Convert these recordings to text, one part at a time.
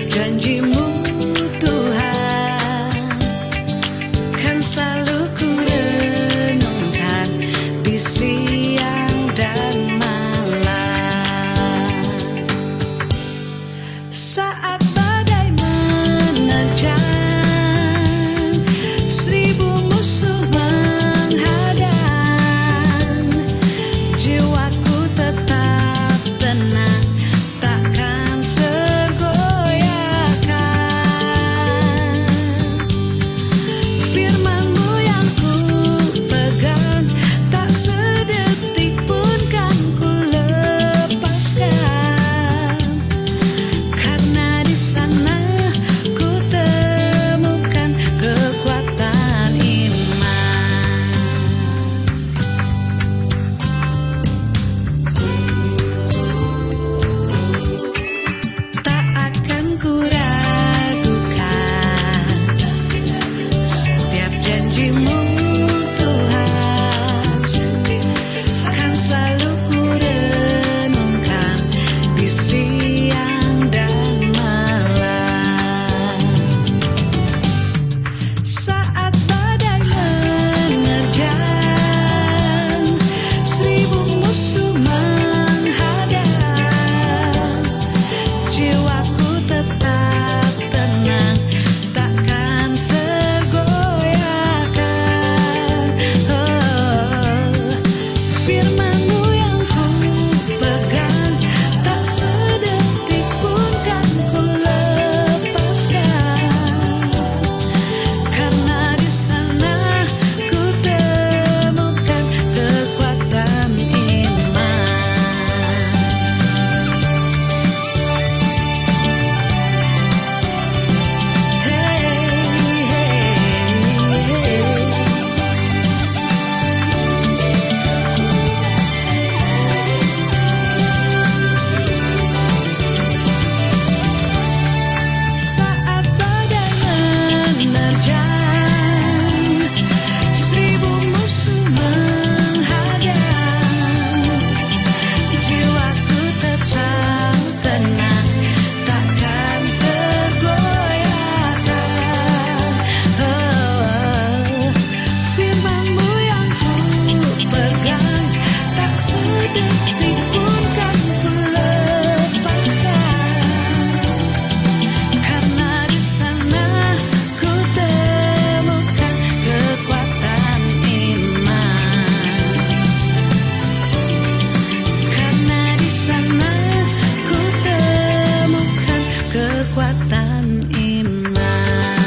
janjimu Tuhan kan selalu ku renungkan di siang dan malam. Saat badai menerjang, seribu musuh menghadang, jiwaku tetap tenang, takkan tergoyahkan. Firman-Mu yang ku pegang, tak sedetik pun kan ku lepaskan. Karena di sana ku temukan kekuatan iman. Tak akan ku ragukan setiap janjimu Tuhan, kan selalu ku renungkan di siang dan malam. Saat badai menerjang, seribu musuh menghadang, jiwaku tetap tenang, takkan tergoyahkan. Firman-Mu yang ku pegang, tak sedetik pun kan ku lepaskan. Karena di sana ku temukan kekuatan iman. Saat badai menerjang, seribu musuh menghadang, jiwaku tetap tenang, takkan tergoyahkan. Firman-Mu yang ku pegang, tak sedetik pun kan ku lepaskan. Karena di sana ku temukan kekuatan iman. Karena di sana ku temukan kekuatan iman.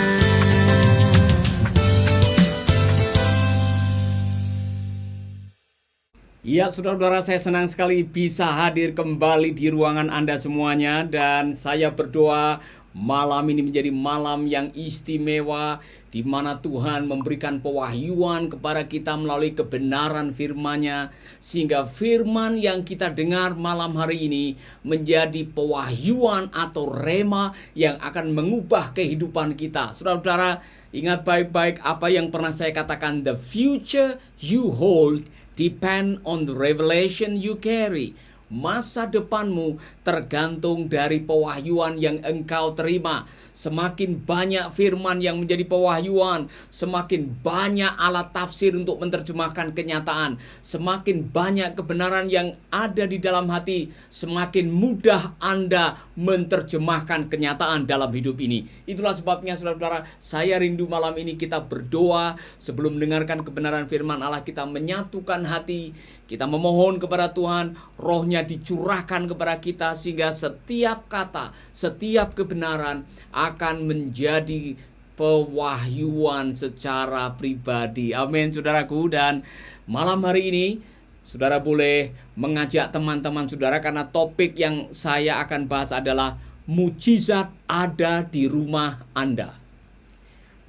Ya, saudara-saudara, saya senang sekali bisa hadir kembali di ruangan Anda semuanya. Dan saya berdoa malam ini menjadi malam yang istimewa, di mana Tuhan memberikan pewahyuan kepada kita melalui kebenaran firman-Nya, sehingga firman yang kita dengar malam hari ini menjadi pewahyuan atau rema yang akan mengubah kehidupan kita. Saudara-saudara, ingat baik-baik apa yang pernah saya katakan, the future you hold depend on the revelation you carry. Masa depanmu tergantung dari pewahyuan yang engkau terima. Semakin banyak firman yang menjadi pewahyuan, semakin banyak alat tafsir untuk menerjemahkan kenyataan, semakin banyak kebenaran yang ada di dalam hati, semakin mudah Anda menerjemahkan kenyataan dalam hidup ini. Itulah sebabnya saudara-saudara, saya rindu malam ini kita berdoa sebelum mendengarkan kebenaran firman Allah, kita menyatukan hati, kita memohon kepada Tuhan, rohnya dicurahkan kepada kita, sehingga setiap kata, setiap kebenaran akan menjadi pewahyuan secara pribadi. Amin, saudaraku. Dan malam hari ini, saudara boleh mengajak teman-teman saudara, karena topik yang saya akan bahas adalah mujizat ada di rumah Anda.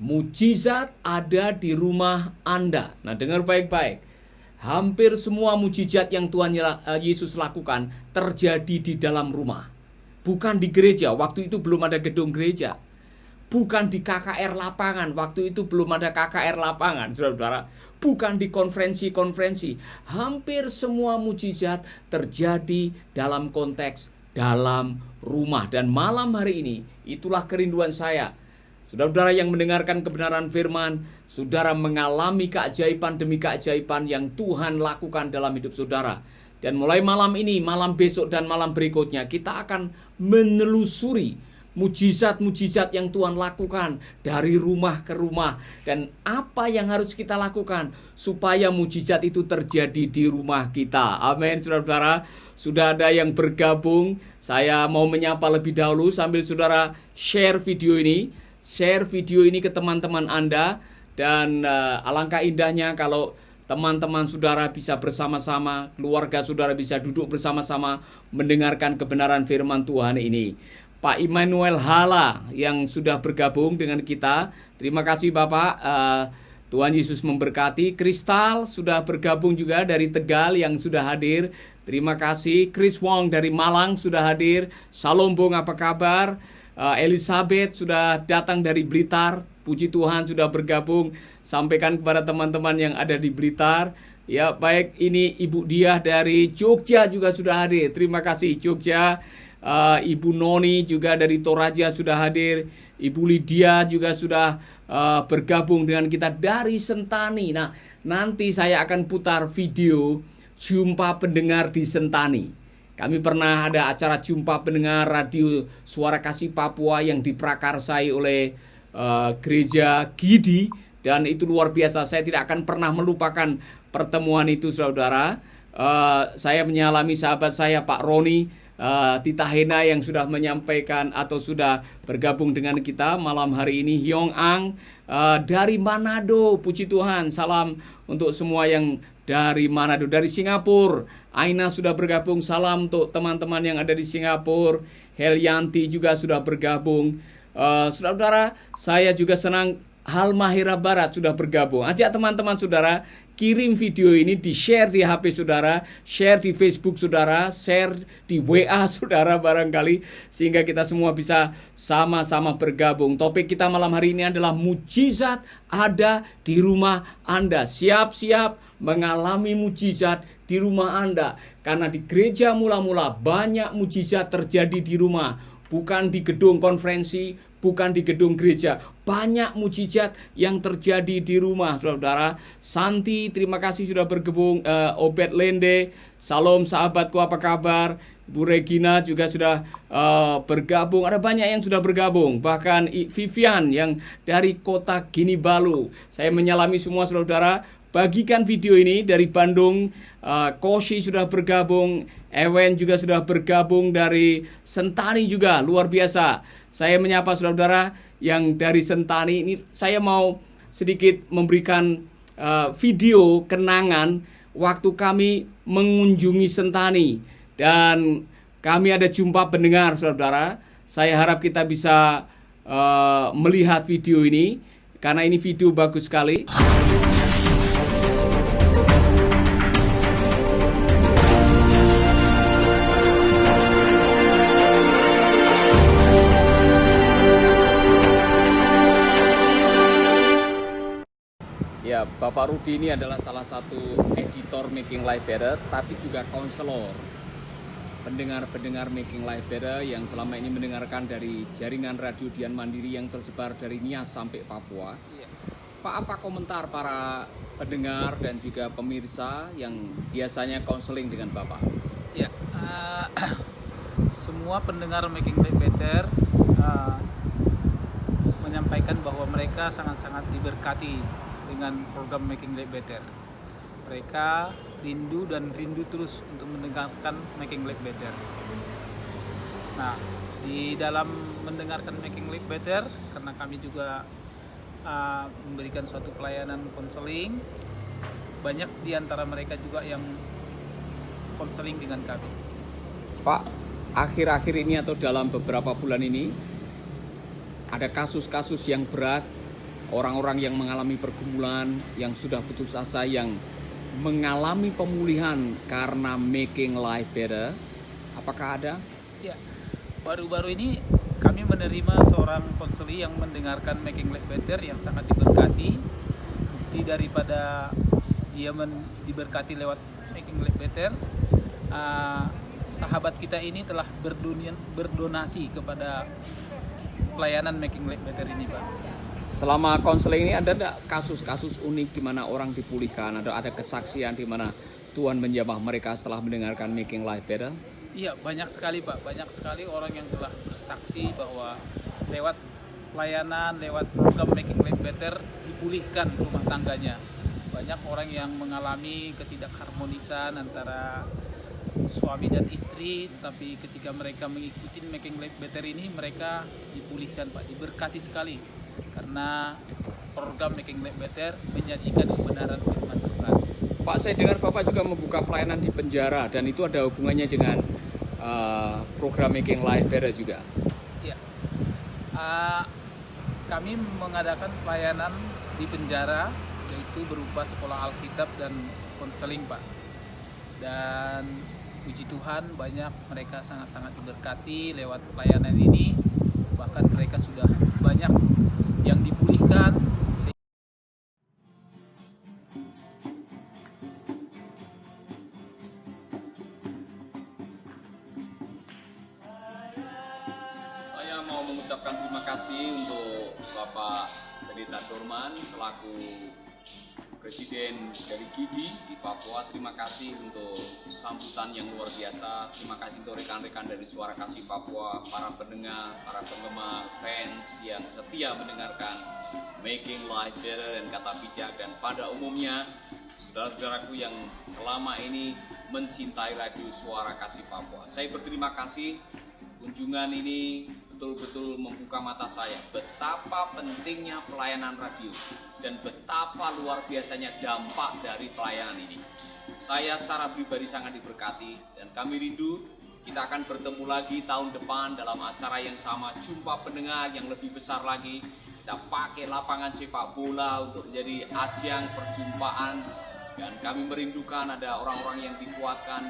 Mujizat ada di rumah Anda. Nah, dengar baik-baik. Hampir semua mujizat yang Tuhan Yesus lakukan terjadi di dalam rumah. Bukan di gereja, waktu itu belum ada gedung gereja. Bukan di KKR lapangan, waktu itu belum ada KKR lapangan, saudara-saudara. Bukan di konferensi-konferensi. Hampir semua mujizat terjadi dalam konteks dalam rumah. Dan malam hari ini, itulah kerinduan saya. Saudara-saudara yang mendengarkan kebenaran firman, saudara mengalami keajaiban demi keajaiban yang Tuhan lakukan dalam hidup saudara. Dan mulai malam ini, malam besok, dan malam berikutnya, kita akan menelusuri mujizat-mujizat yang Tuhan lakukan dari rumah ke rumah. Dan apa yang harus kita lakukan supaya mujizat itu terjadi di rumah kita. Amin, saudara-saudara. Sudah ada yang bergabung. Saya mau menyapa lebih dahulu sambil saudara share video ini. Share video ini ke teman-teman Anda. Dan alangkah indahnya kalau teman-teman saudara bisa bersama-sama, keluarga saudara bisa duduk bersama-sama mendengarkan kebenaran firman Tuhan ini. Pak Immanuel Hala yang sudah bergabung dengan kita. Terima kasih Bapak. Tuhan Yesus memberkati. Kristal sudah bergabung juga dari Tegal yang sudah hadir. Terima kasih. Chris Wong dari Malang sudah hadir. Shalom Bung, apa kabar? Elizabeth sudah datang dari Blitar. Puji Tuhan sudah bergabung. Sampaikan kepada teman-teman yang ada di Blitar. Ya, baik, ini Ibu Diah dari Jogja juga sudah hadir. Terima kasih Jogja. Ibu Noni juga dari Toraja sudah hadir. Ibu Lydia juga sudah bergabung dengan kita dari Sentani. Nah, nanti saya akan putar video jumpa pendengar di Sentani. Kami pernah ada acara jumpa pendengar radio Suara Kasih Papua yang diprakarsai oleh gereja Gidi. Dan itu luar biasa. Saya tidak akan pernah melupakan pertemuan itu, saudara. Saya menyalami sahabat saya Pak Roni Tita Hena yang sudah menyampaikan atau sudah bergabung dengan kita malam hari ini. Hyong Ang dari Manado, puji Tuhan. Salam untuk semua yang dari Manado. Dari Singapura, Aina sudah bergabung. Salam untuk teman-teman yang ada di Singapura. Helianti juga sudah bergabung. Saudara-saudara, saya juga senang Halmahera Barat sudah bergabung. Ajak teman-teman saudara, kirim video ini, di-share di HP saudara, share di Facebook saudara, share di WA saudara barangkali, sehingga kita semua bisa sama-sama bergabung. Topik kita malam hari ini adalah mujizat ada di rumah Anda. Siap-siap mengalami mujizat di rumah Anda. Karena di gereja mula-mula banyak mujizat terjadi di rumah. Bukan di gedung konferensi, bukan di gedung gereja. Banyak mujizat yang terjadi di rumah, saudara. Santi, terima kasih sudah bergabung. Obed Lende, salam sahabatku, apa kabar? Bu Regina juga sudah bergabung. Ada banyak yang sudah bergabung. Bahkan Vivian yang dari kota Ginibalu. Saya menyalami semua saudara. Bagikan video ini dari Bandung. Koshi sudah bergabung. Ewen juga sudah bergabung dari Sentani juga. Luar biasa. Saya menyapa saudara-saudara yang dari Sentani. Ini saya mau sedikit memberikan video kenangan waktu kami mengunjungi Sentani. Dan kami ada jumpa pendengar saudara-saudara. Saya harap kita bisa melihat video ini. Karena ini video bagus sekali. Ya, Bapak Rudi ini adalah salah satu editor Making Life Better, tapi juga konselor pendengar-pendengar Making Life Better yang selama ini mendengarkan dari jaringan radio Dian Mandiri yang tersebar dari Nias sampai Papua. Ya. Pak, apa komentar para pendengar dan juga pemirsa yang biasanya konseling dengan Bapak? Ya, semua pendengar Making Life Better menyampaikan bahwa mereka sangat-sangat diberkati dengan program Making Life Better. Mereka rindu terus untuk mendengarkan Making Life Better. Nah, di dalam mendengarkan Making Life Better, karena kami juga memberikan suatu pelayanan konseling, banyak di antara mereka juga yang konseling dengan kami. Pak, akhir-akhir ini atau dalam beberapa bulan ini ada kasus-kasus yang berat. Orang-orang yang mengalami pergumulan, yang sudah putus asa, yang mengalami pemulihan karena Making Life Better. Apakah ada? Ya, baru-baru ini kami menerima seorang konseli yang mendengarkan Making Life Better yang sangat diberkati. Bukti daripada dia diberkati lewat Making Life Better, sahabat kita ini telah berdonasi kepada pelayanan Making Life Better ini, Pak. Selama konseling ini ada enggak kasus-kasus unik di mana orang dipulihkan, ada kesaksian di mana Tuhan menjamah mereka setelah mendengarkan Making Life Better? Iya, banyak sekali, Pak. Banyak sekali orang yang telah bersaksi bahwa lewat pelayanan, lewat program Making Life Better dipulihkan rumah tangganya. Banyak orang yang mengalami ketidakharmonisan antara suami dan istri, tapi ketika mereka mengikuti Making Life Better ini, mereka dipulihkan, Pak, diberkati sekali karena program Making Life Better menyajikan kebenaran firman Tuhan. Pak, saya dengar Bapak juga membuka pelayanan di penjara dan itu ada hubungannya dengan program Making Life Better juga. Ya, kami mengadakan pelayanan di penjara, yaitu berupa sekolah Alkitab dan konseling, Pak. Dan puji Tuhan, banyak mereka sangat-sangat diberkati lewat pelayanan ini. Bahkan mereka sudah banyak yang dipulihkan. Saya mau mengucapkan terima kasih untuk Bapak Pendeta Dorman selaku Presiden dari GIDI di Papua. Terima kasih untuk sambutan yang luar biasa. Terima kasih untuk rekan-rekan dari Suara Kasih Papua, para pendengar, para penggemar, fans yang setia mendengarkan Making Life Better dan Kata Bijak, dan pada umumnya saudara-saudaraku yang selama ini mencintai radio Suara Kasih Papua. Saya berterima kasih. Kunjungan ini betul-betul membuka mata saya betapa pentingnya pelayanan radio dan betapa luar biasanya dampak dari pelayanan ini. Saya secara pribadi sangat diberkati dan kami rindu kita akan bertemu lagi tahun depan dalam acara yang sama, jumpa pendengar yang lebih besar lagi. Kita pakai lapangan sepak bola untuk menjadi ajang perjumpaan, dan kami merindukan ada orang-orang yang dikuatkan,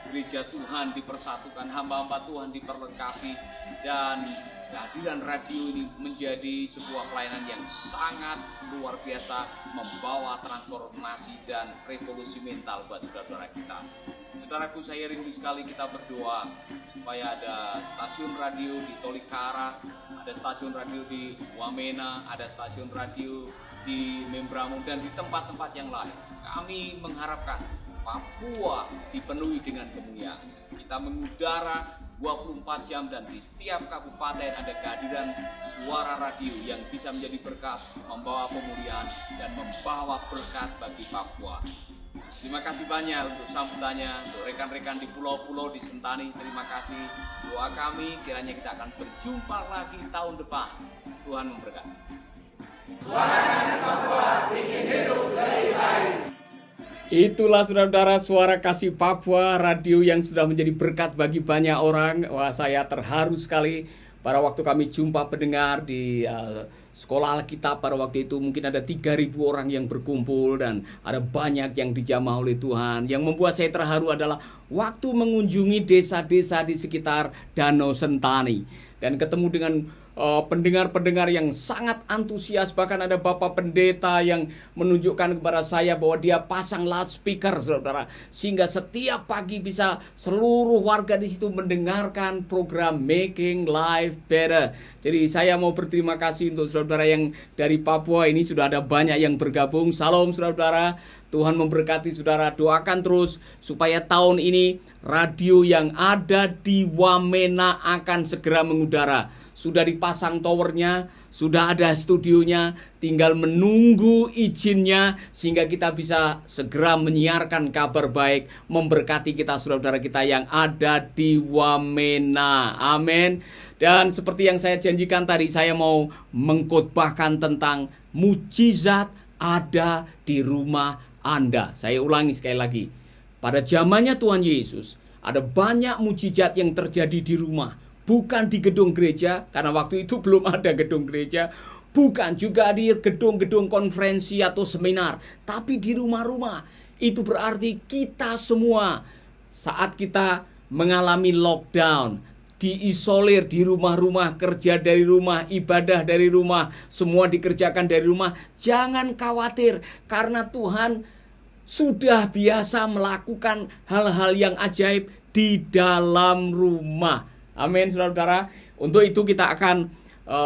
gereja Tuhan dipersatukan, hamba-hamba Tuhan diperlengkapi, dan kehadiran radio ini menjadi sebuah pelayanan yang sangat luar biasa, membawa transformasi dan revolusi mental buat saudara-saudara kita. Saudaraku, saya rindu sekali kita berdoa supaya ada stasiun radio di Tolikara, ada stasiun radio di Wamena, ada stasiun radio di Membramo, dan di tempat-tempat yang lain. Kami mengharapkan Papua dipenuhi dengan kemuliaan. Kita mengudara 24 jam dan di setiap kabupaten ada kehadiran suara radio yang bisa menjadi berkat, membawa pemulihan dan membawa berkat bagi Papua. Terima kasih banyak untuk sambutannya, untuk rekan-rekan di pulau-pulau di Sentani. Terima kasih. Doa kami kiranya kita akan berjumpa lagi tahun depan. Tuhan memberkati. Suara Kasih Papua bikin hidup lebih baik. Itulah saudara-saudara Suara Kasih Papua, radio yang sudah menjadi berkat bagi banyak orang. Wah, saya terharu sekali. Pada waktu kami jumpa pendengar di sekolah Alkitab, pada waktu itu mungkin ada 3.000 orang yang berkumpul dan ada banyak yang dijamah oleh Tuhan. Yang membuat saya terharu adalah waktu mengunjungi desa-desa di sekitar Danau Sentani dan ketemu dengan pendengar-pendengar yang sangat antusias. Bahkan ada Bapak Pendeta yang menunjukkan kepada saya bahwa dia pasang loudspeaker, saudara, sehingga setiap pagi bisa seluruh warga di situ mendengarkan program Making Life Better. Jadi saya mau berterima kasih untuk saudara yang dari Papua ini, sudah ada banyak yang bergabung. Salam saudara, Tuhan memberkati saudara. Doakan terus supaya tahun ini radio yang ada di Wamena akan segera mengudara. Sudah dipasang towernya, sudah ada studionya, tinggal menunggu izinnya sehingga kita bisa segera menyiarkan kabar baik, memberkati kita saudara-saudara kita yang ada di Wamena. Amin. Dan seperti yang saya janjikan tadi, saya mau mengkhotbahkan tentang mujizat ada di rumah Anda. Saya ulangi sekali lagi. Pada zamannya Tuhan Yesus, ada banyak mujizat yang terjadi di rumah. Bukan di gedung gereja, karena waktu itu belum ada gedung gereja. Bukan juga di gedung-gedung konferensi atau seminar, tapi di rumah-rumah. Itu berarti kita semua saat kita mengalami lockdown, diisolir di rumah-rumah, kerja dari rumah, ibadah dari rumah, semua dikerjakan dari rumah. Jangan khawatir, karena Tuhan sudah biasa melakukan hal-hal yang ajaib di dalam rumah. Amin, saudara-saudara. Untuk itu kita akan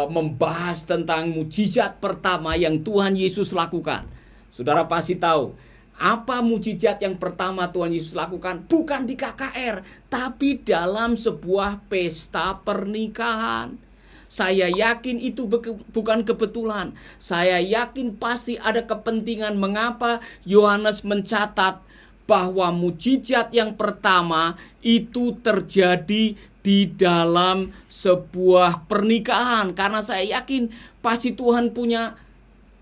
membahas tentang mujizat pertama yang Tuhan Yesus lakukan. Saudara pasti tahu, apa mujizat yang pertama Tuhan Yesus lakukan? Bukan di KKR, tapi dalam sebuah pesta pernikahan. Saya yakin itu bukan kebetulan. Saya yakin pasti ada kepentingan mengapa Yohanes mencatat bahwa mujizat yang pertama itu terjadi di dalam sebuah pernikahan. Karena saya yakin pasti Tuhan punya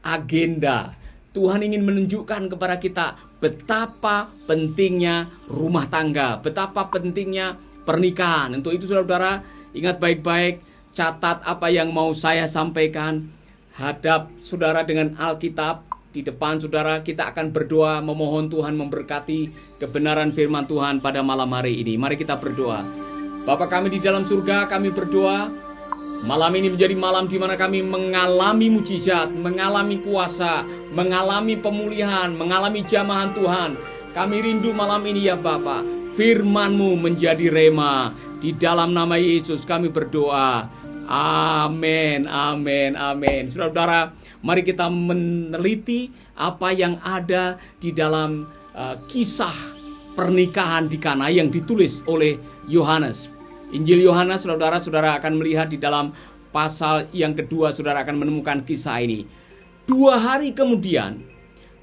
agenda. Tuhan ingin menunjukkan kepada kita betapa pentingnya rumah tangga, betapa pentingnya pernikahan. Untuk itu saudara-saudara, ingat baik-baik, catat apa yang mau saya sampaikan. Hadap saudara dengan Alkitab. Di depan saudara kita akan berdoa memohon Tuhan memberkati kebenaran firman Tuhan pada malam hari ini. Mari kita berdoa. Bapa kami di dalam surga, kami berdoa malam ini menjadi malam di mana kami mengalami mujizat, mengalami kuasa, mengalami pemulihan, mengalami jamahan Tuhan. Kami rindu malam ini ya Bapa, firman-Mu menjadi rema. Di dalam nama Yesus kami berdoa. Amin, amin, amin. Saudara-saudara, mari kita meneliti apa yang ada di dalam kisah pernikahan di Kana yang ditulis oleh Yohanes. Injil Yohanes, saudara-saudara akan melihat di dalam pasal yang kedua, saudara akan menemukan kisah ini. 2 hari kemudian,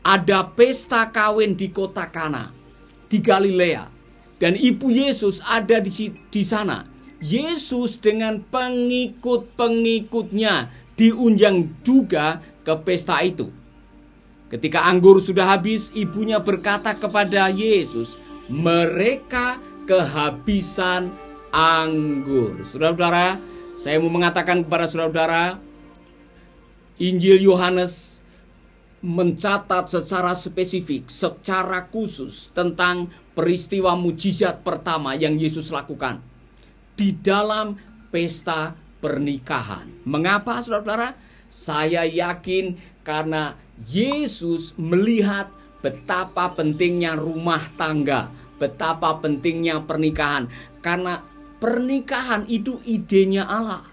ada pesta kawin di kota Kana, di Galilea. Dan ibu Yesus ada di sana. Yesus dengan pengikut-pengikutnya diundang juga ke pesta itu. Ketika anggur sudah habis, ibunya berkata kepada Yesus, mereka kehabisan anggur. Saudara-saudara, saya mau mengatakan kepada saudara-saudara, Injil Yohanes mencatat secara spesifik, secara khusus tentang peristiwa mujizat pertama yang Yesus lakukan di dalam pesta pernikahan. Mengapa saudara-saudara? Saya yakin karena Yesus melihat betapa pentingnya rumah tangga, betapa pentingnya pernikahan. Karena pernikahan itu idenya Allah.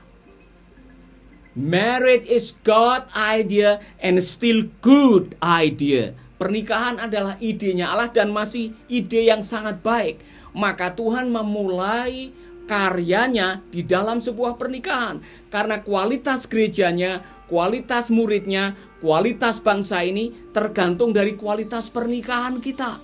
Marriage is God's idea and still good idea. Pernikahan adalah idenya Allah dan masih ide yang sangat baik. Maka Tuhan memulai karyanya di dalam sebuah pernikahan. Karena kualitas gerejanya, kualitas muridnya, kualitas bangsa ini tergantung dari kualitas pernikahan kita.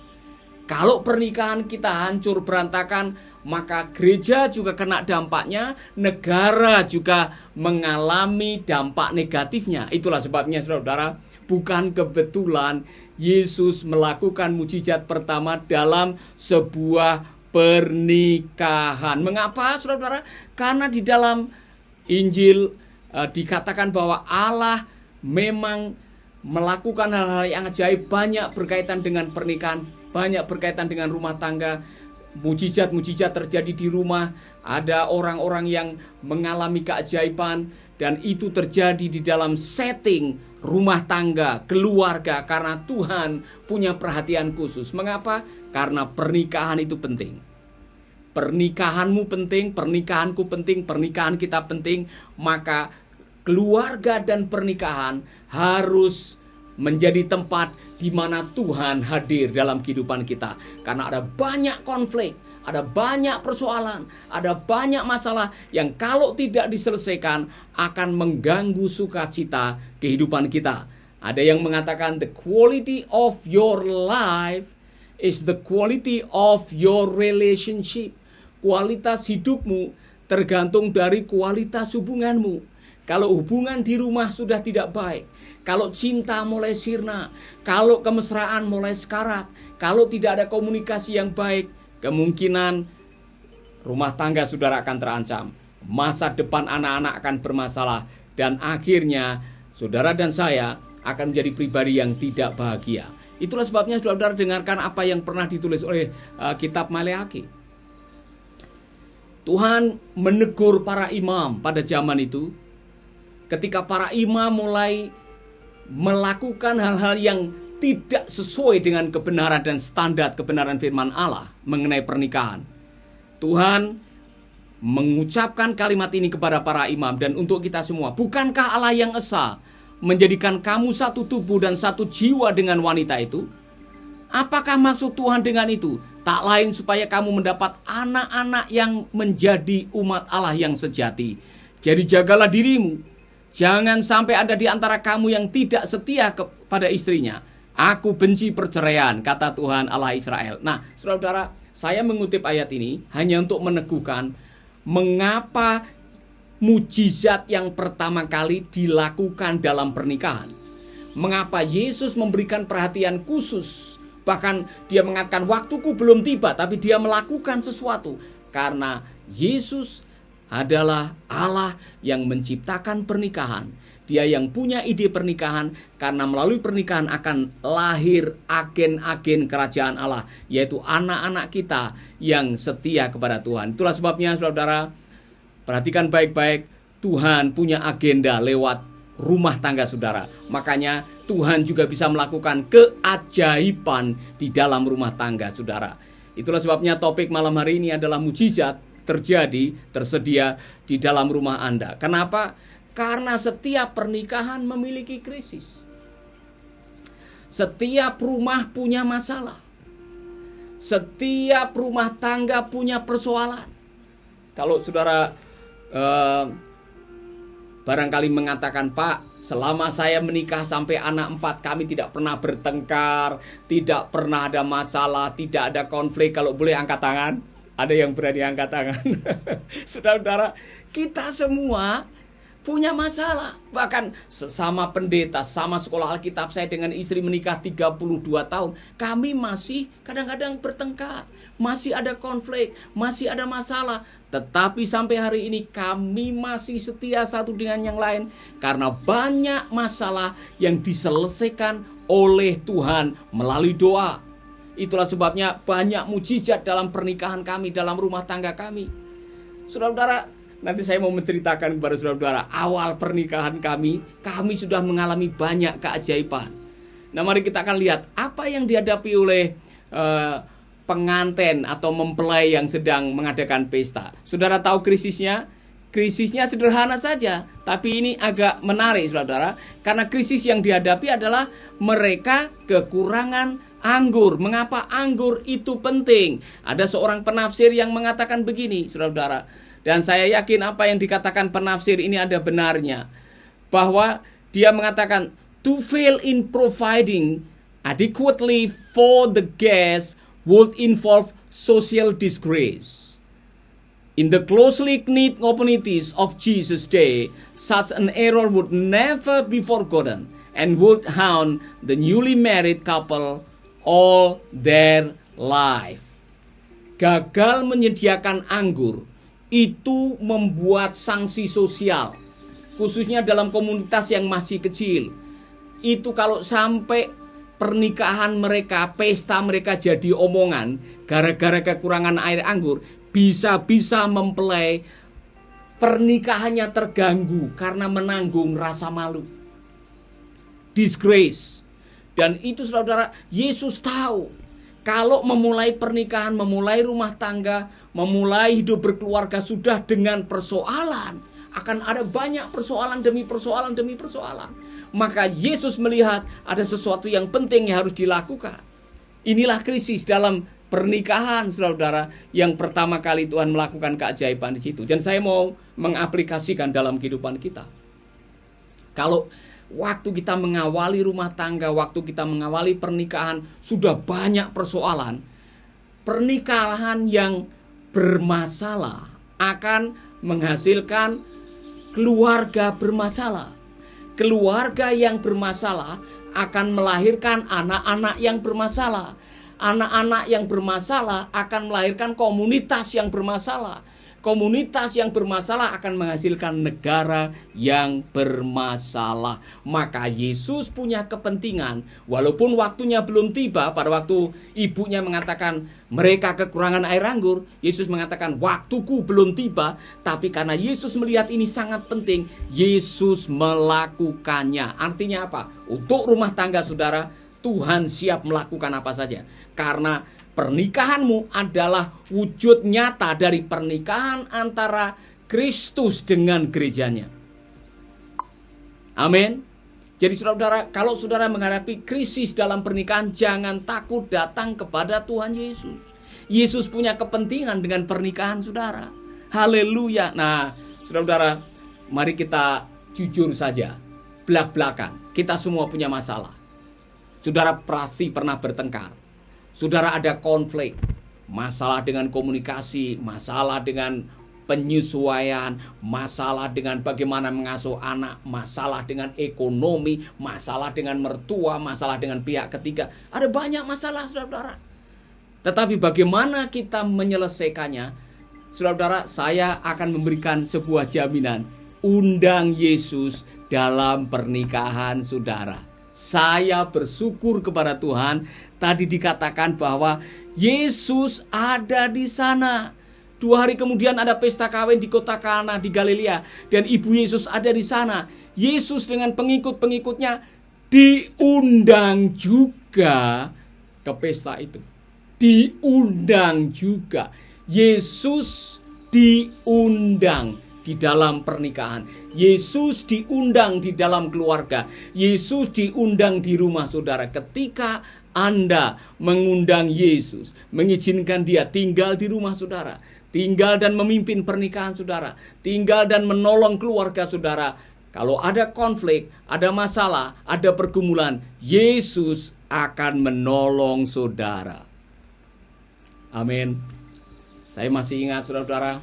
Kalau pernikahan kita hancur berantakan, maka gereja juga kena dampaknya, negara juga mengalami dampak negatifnya. Itulah sebabnya saudara, bukan kebetulan Yesus melakukan mujizat pertama dalam sebuah pernikahan. Mengapa saudara? Karena di dalam Injil dikatakan bahwa Allah memang melakukan hal-hal yang ajaib, banyak berkaitan dengan pernikahan, banyak berkaitan dengan rumah tangga. Mujizat-mujizat terjadi di rumah. Ada orang-orang yang mengalami keajaiban, dan itu terjadi di dalam setting rumah tangga, keluarga, karena Tuhan punya perhatian khusus. Mengapa? Karena pernikahan itu penting. Pernikahanmu penting, pernikahanku penting, pernikahan kita penting. Maka keluarga dan pernikahan harus menjadi tempat di mana Tuhan hadir dalam kehidupan kita. Karena ada banyak konflik, ada banyak persoalan, ada banyak masalah yang kalau tidak diselesaikan akan mengganggu sukacita kehidupan kita. Ada yang mengatakan the quality of your life is the quality of your relationship. Kualitas hidupmu tergantung dari kualitas hubunganmu. Kalau hubungan di rumah sudah tidak baik, kalau cinta mulai sirna, kalau kemesraan mulai sekarat, kalau tidak ada komunikasi yang baik, kemungkinan rumah tangga saudara akan terancam. Masa depan anak-anak akan bermasalah. Dan akhirnya saudara dan saya akan menjadi pribadi yang tidak bahagia. Itulah sebabnya saudara dengarkan apa yang pernah ditulis oleh kitab Maleaki. Tuhan menegur para imam pada zaman itu. Ketika para imam mulai melakukan hal-hal yang tidak sesuai dengan kebenaran dan standar kebenaran firman Allah mengenai pernikahan. Tuhan mengucapkan kalimat ini kepada para imam dan untuk kita semua. Bukankah Allah yang esa menjadikan kamu satu tubuh dan satu jiwa dengan wanita itu? Apakah maksud Tuhan dengan itu? Tak lain supaya kamu mendapat anak-anak yang menjadi umat Allah yang sejati. Jadi jagalah dirimu. Jangan sampai ada di antara kamu yang tidak setia kepada istrinya. Aku benci perceraian, kata Tuhan Allah Israel. Nah, saudara-saudara, saya mengutip ayat ini hanya untuk meneguhkan mengapa mujizat yang pertama kali dilakukan dalam pernikahan. Mengapa Yesus memberikan perhatian khusus. Bahkan dia mengatakan waktuku belum tiba, tapi dia melakukan sesuatu. Karena Yesus adalah Allah yang menciptakan pernikahan. Dia yang punya ide pernikahan, karena melalui pernikahan akan lahir agen-agen kerajaan Allah, yaitu anak-anak kita yang setia kepada Tuhan. Itulah sebabnya saudara, perhatikan baik-baik, Tuhan punya agenda lewat rumah tangga saudara. Makanya Tuhan juga bisa melakukan keajaiban di dalam rumah tangga saudara. Itulah sebabnya topik malam hari ini adalah mujizat tersedia di dalam rumah Anda. Kenapa? Karena setiap pernikahan memiliki krisis. Setiap rumah punya masalah. Setiap rumah tangga punya persoalan. Kalau saudara barangkali mengatakan, Pak, selama saya menikah sampai anak 4, kami tidak pernah bertengkar, tidak pernah ada masalah, tidak ada konflik. Kalau boleh angkat tangan. Ada yang berani angkat tangan. Saudara-saudara, kita semua punya masalah. Bahkan sesama pendeta, sama sekolah Alkitab, saya dengan istri menikah 32 tahun. Kami masih kadang-kadang bertengkar. Masih ada konflik, masih ada masalah. Tetapi sampai hari ini kami masih setia satu dengan yang lain. Karena banyak masalah yang diselesaikan oleh Tuhan melalui doa. Itulah sebabnya banyak mujizat dalam pernikahan kami, dalam rumah tangga kami. Saudara-saudara, nanti saya mau menceritakan kepada saudara-saudara, awal pernikahan kami sudah mengalami banyak keajaiban. Nah, mari kita akan lihat apa yang dihadapi oleh pengantin atau mempelai yang sedang mengadakan pesta. Saudara tahu krisisnya? Krisisnya sederhana saja, tapi ini agak menarik saudara, karena krisis yang dihadapi adalah mereka kekurangan anggur. Mengapa anggur itu penting? Ada seorang penafsir yang mengatakan begini saudara-saudara. Dan saya yakin apa yang dikatakan penafsir ini ada benarnya. Bahwa dia mengatakan, to fail in providing adequately for the guests would involve social disgrace. In the closely knit communities of Jesus' day, such an error would never be forgotten and would haunt the newly married couple all their life. Gagal menyediakan anggur itu membuat sanksi sosial, khususnya dalam komunitas yang masih kecil. Itu kalau sampai pernikahan mereka, pesta mereka jadi omongan gara-gara kekurangan air anggur, bisa-bisa mempelai pernikahannya terganggu karena menanggung rasa malu, disgrace. Dan itu saudara, Yesus tahu kalau memulai pernikahan, memulai rumah tangga, memulai hidup berkeluarga sudah dengan persoalan, akan ada banyak persoalan demi persoalan demi persoalan. Maka Yesus melihat ada sesuatu yang penting yang harus dilakukan. Inilah krisis dalam pernikahan saudara, yang pertama kali Tuhan melakukan keajaiban di situ. Dan saya mau mengaplikasikan dalam kehidupan kita. Kalau waktu kita mengawali rumah tangga, waktu kita mengawali pernikahan, sudah banyak persoalan. Pernikahan yang bermasalah akan menghasilkan keluarga bermasalah. Keluarga yang bermasalah akan melahirkan anak-anak yang bermasalah. Anak-anak yang bermasalah akan melahirkan komunitas yang bermasalah. Komunitas yang bermasalah akan menghasilkan negara yang bermasalah. Maka Yesus punya kepentingan, walaupun waktunya belum tiba. Pada waktu ibunya mengatakan mereka kekurangan air anggur, Yesus mengatakan waktuku belum tiba. Tapi karena Yesus melihat ini sangat penting, Yesus melakukannya. Artinya apa? Untuk rumah tangga saudara, Tuhan siap melakukan apa saja. Karena Pernikahanmu adalah wujud nyata dari pernikahan antara Kristus dengan gerejanya. Amin. Jadi saudara, kalau saudara menghadapi krisis dalam pernikahan, jangan takut datang kepada Tuhan Yesus. Yesus punya kepentingan dengan pernikahan saudara. Haleluya. Nah, saudara, mari kita jujur saja. Belak-belakan, kita semua punya masalah. Saudara pasti pernah bertengkar. Saudara ada konflik, masalah dengan komunikasi, masalah dengan penyesuaian, masalah dengan bagaimana mengasuh anak, masalah dengan ekonomi, masalah dengan mertua, masalah dengan pihak ketiga. Ada banyak masalah, saudara-saudara. Tetapi bagaimana kita menyelesaikannya? Saudara-saudara, saya akan memberikan sebuah jaminan. Undang Yesus dalam pernikahan saudara. Saya bersyukur kepada Tuhan. Tadi dikatakan bahwa Yesus ada di sana. 2 hari kemudian ada pesta kawin di kota Kana di Galilea. Dan ibu Yesus ada di sana. Yesus dengan pengikut-pengikutnya diundang juga ke pesta itu. Diundang juga. Yesus diundang di dalam pernikahan. Yesus diundang di dalam keluarga. Yesus diundang di rumah saudara. Ketika Anda mengundang Yesus, mengizinkan dia tinggal di rumah saudara, tinggal dan memimpin pernikahan saudara, tinggal dan menolong keluarga saudara. Kalau ada konflik, ada masalah, ada pergumulan, Yesus akan menolong saudara. Amin. Saya masih ingat saudara-saudara,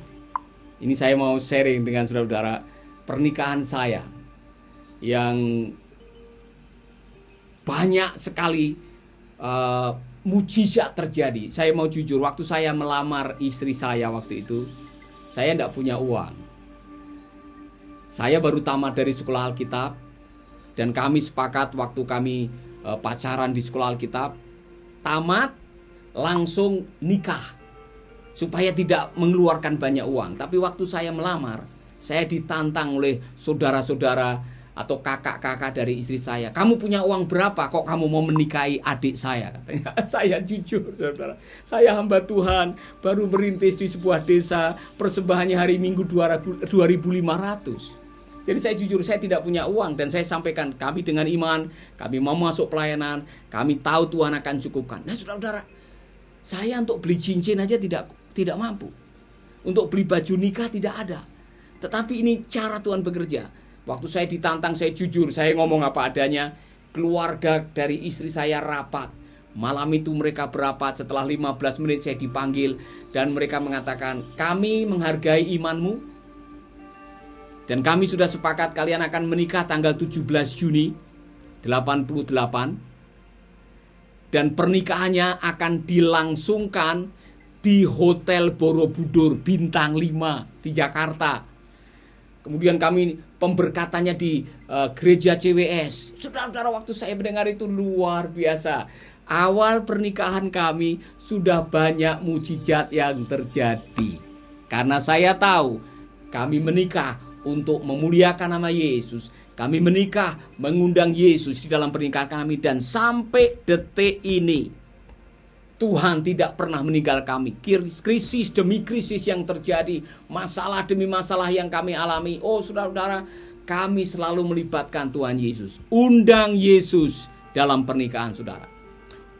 ini saya mau sharing dengan saudara-saudara pernikahan saya yang banyak sekali mujizat terjadi. Saya mau jujur, waktu saya melamar istri saya waktu itu, saya tidak punya uang. Saya baru tamat dari sekolah Alkitab, dan kami sepakat waktu kami pacaran di sekolah Alkitab, tamat langsung nikah supaya tidak mengeluarkan banyak uang. Tapi waktu saya melamar, saya ditantang oleh saudara-saudara atau kakak-kakak dari istri saya. Kamu punya uang berapa kok kamu mau menikahi adik saya? Katanya. Saya jujur, saudara. Saya hamba Tuhan, baru merintis di sebuah desa, persembahannya hari Minggu 2.500. Jadi saya jujur, saya tidak punya uang. Dan saya sampaikan, kami dengan iman, kami mau masuk pelayanan, kami tahu Tuhan akan cukupkan. Nah saudara-saudara, saya untuk beli cincin aja tidak mampu. Untuk beli baju nikah tidak ada. Tetapi ini cara Tuhan bekerja. Waktu saya ditantang, saya jujur, saya ngomong apa adanya. Keluarga dari istri saya rapat. Malam itu mereka berapat, setelah 15 menit saya dipanggil. Dan mereka mengatakan, kami menghargai imanmu. Dan kami sudah sepakat kalian akan menikah tanggal 17 Juni 88. Dan pernikahannya akan dilangsungkan di Hotel Borobudur Bintang 5 di Jakarta. Kemudian kami pemberkatannya di gereja CWS. Saudara-saudara, waktu saya mendengar itu luar biasa. Awal pernikahan kami sudah banyak mujizat yang terjadi. Karena saya tahu kami menikah untuk memuliakan nama Yesus. Kami menikah mengundang Yesus di dalam pernikahan kami. Dan sampai detik ini Tuhan tidak pernah meninggal kami. Krisis demi krisis yang terjadi, masalah demi masalah yang kami alami. Oh saudara-saudara, kami selalu melibatkan Tuhan Yesus. Undang Yesus dalam pernikahan saudara.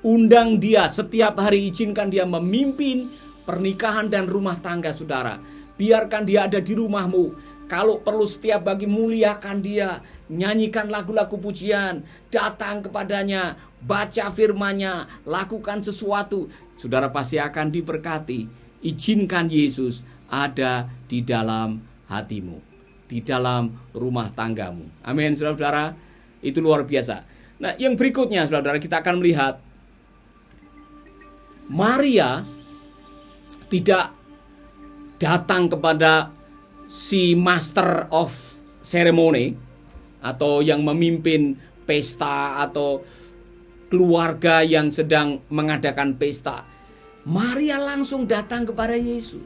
Undang dia setiap hari, izinkan dia memimpin pernikahan dan rumah tangga saudara. Biarkan dia ada di rumahmu. Kalau perlu setiap pagi, muliakan dia. Nyanyikan lagu-lagu pujian. Datang kepadanya. Baca firman-Nya. Lakukan sesuatu. Saudara pasti akan diberkati. Izinkan Yesus ada di dalam hatimu. Di dalam rumah tanggamu. Amin, saudara-saudara. Itu luar biasa. Nah, yang berikutnya, saudara-saudara, kita akan melihat Maria tidak datang kepada si master of ceremony atau yang memimpin pesta atau keluarga yang sedang mengadakan pesta. Maria langsung datang kepada Yesus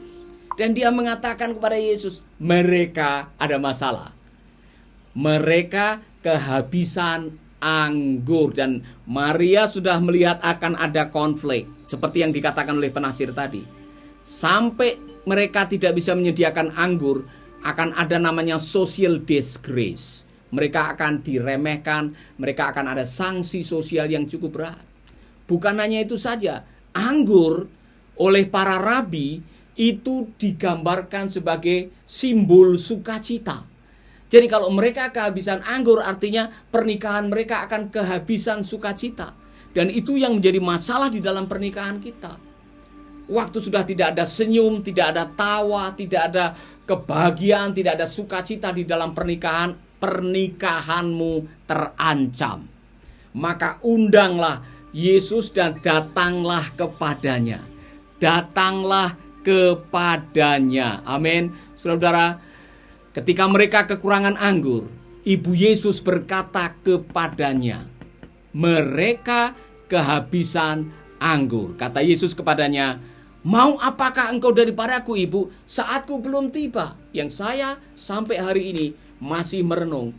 dan dia mengatakan kepada Yesus, mereka ada masalah. Mereka kehabisan anggur. Dan Maria sudah melihat akan ada konflik, seperti yang dikatakan oleh penafsir tadi. Sampai mereka tidak bisa menyediakan anggur, akan ada namanya social disgrace. Mereka akan diremehkan, mereka akan ada sanksi sosial yang cukup berat. Bukan hanya itu saja, anggur oleh para rabi itu digambarkan sebagai simbol sukacita. Jadi kalau mereka kehabisan anggur, artinya pernikahan mereka akan kehabisan sukacita. Dan itu yang menjadi masalah di dalam pernikahan kita. Waktu sudah tidak ada senyum, tidak ada tawa, tidak ada kebahagiaan, tidak ada sukacita di dalam pernikahan, pernikahanmu terancam. Maka undanglah Yesus dan datanglah kepadanya. Datanglah kepadanya. Amin. Saudara-saudara, ketika mereka kekurangan anggur, Ibu Yesus berkata kepadanya, mereka kehabisan anggur. Kata Yesus kepadanya, mau apakah engkau daripadaku, Ibu? Saatku belum tiba. Yang saya sampai hari ini masih merenung.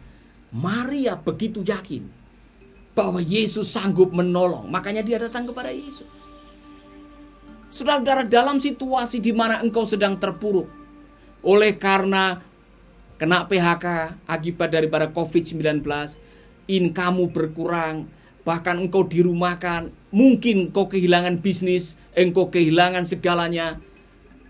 Maria begitu yakin bahwa Yesus sanggup menolong. Makanya dia datang kepada Yesus. Saudara-saudara, dalam situasi di mana engkau sedang terpuruk oleh karena kena PHK akibat daripada COVID-19, income-mu berkurang, bahkan engkau dirumahkan, mungkin engkau kehilangan bisnis, engkau kehilangan segalanya,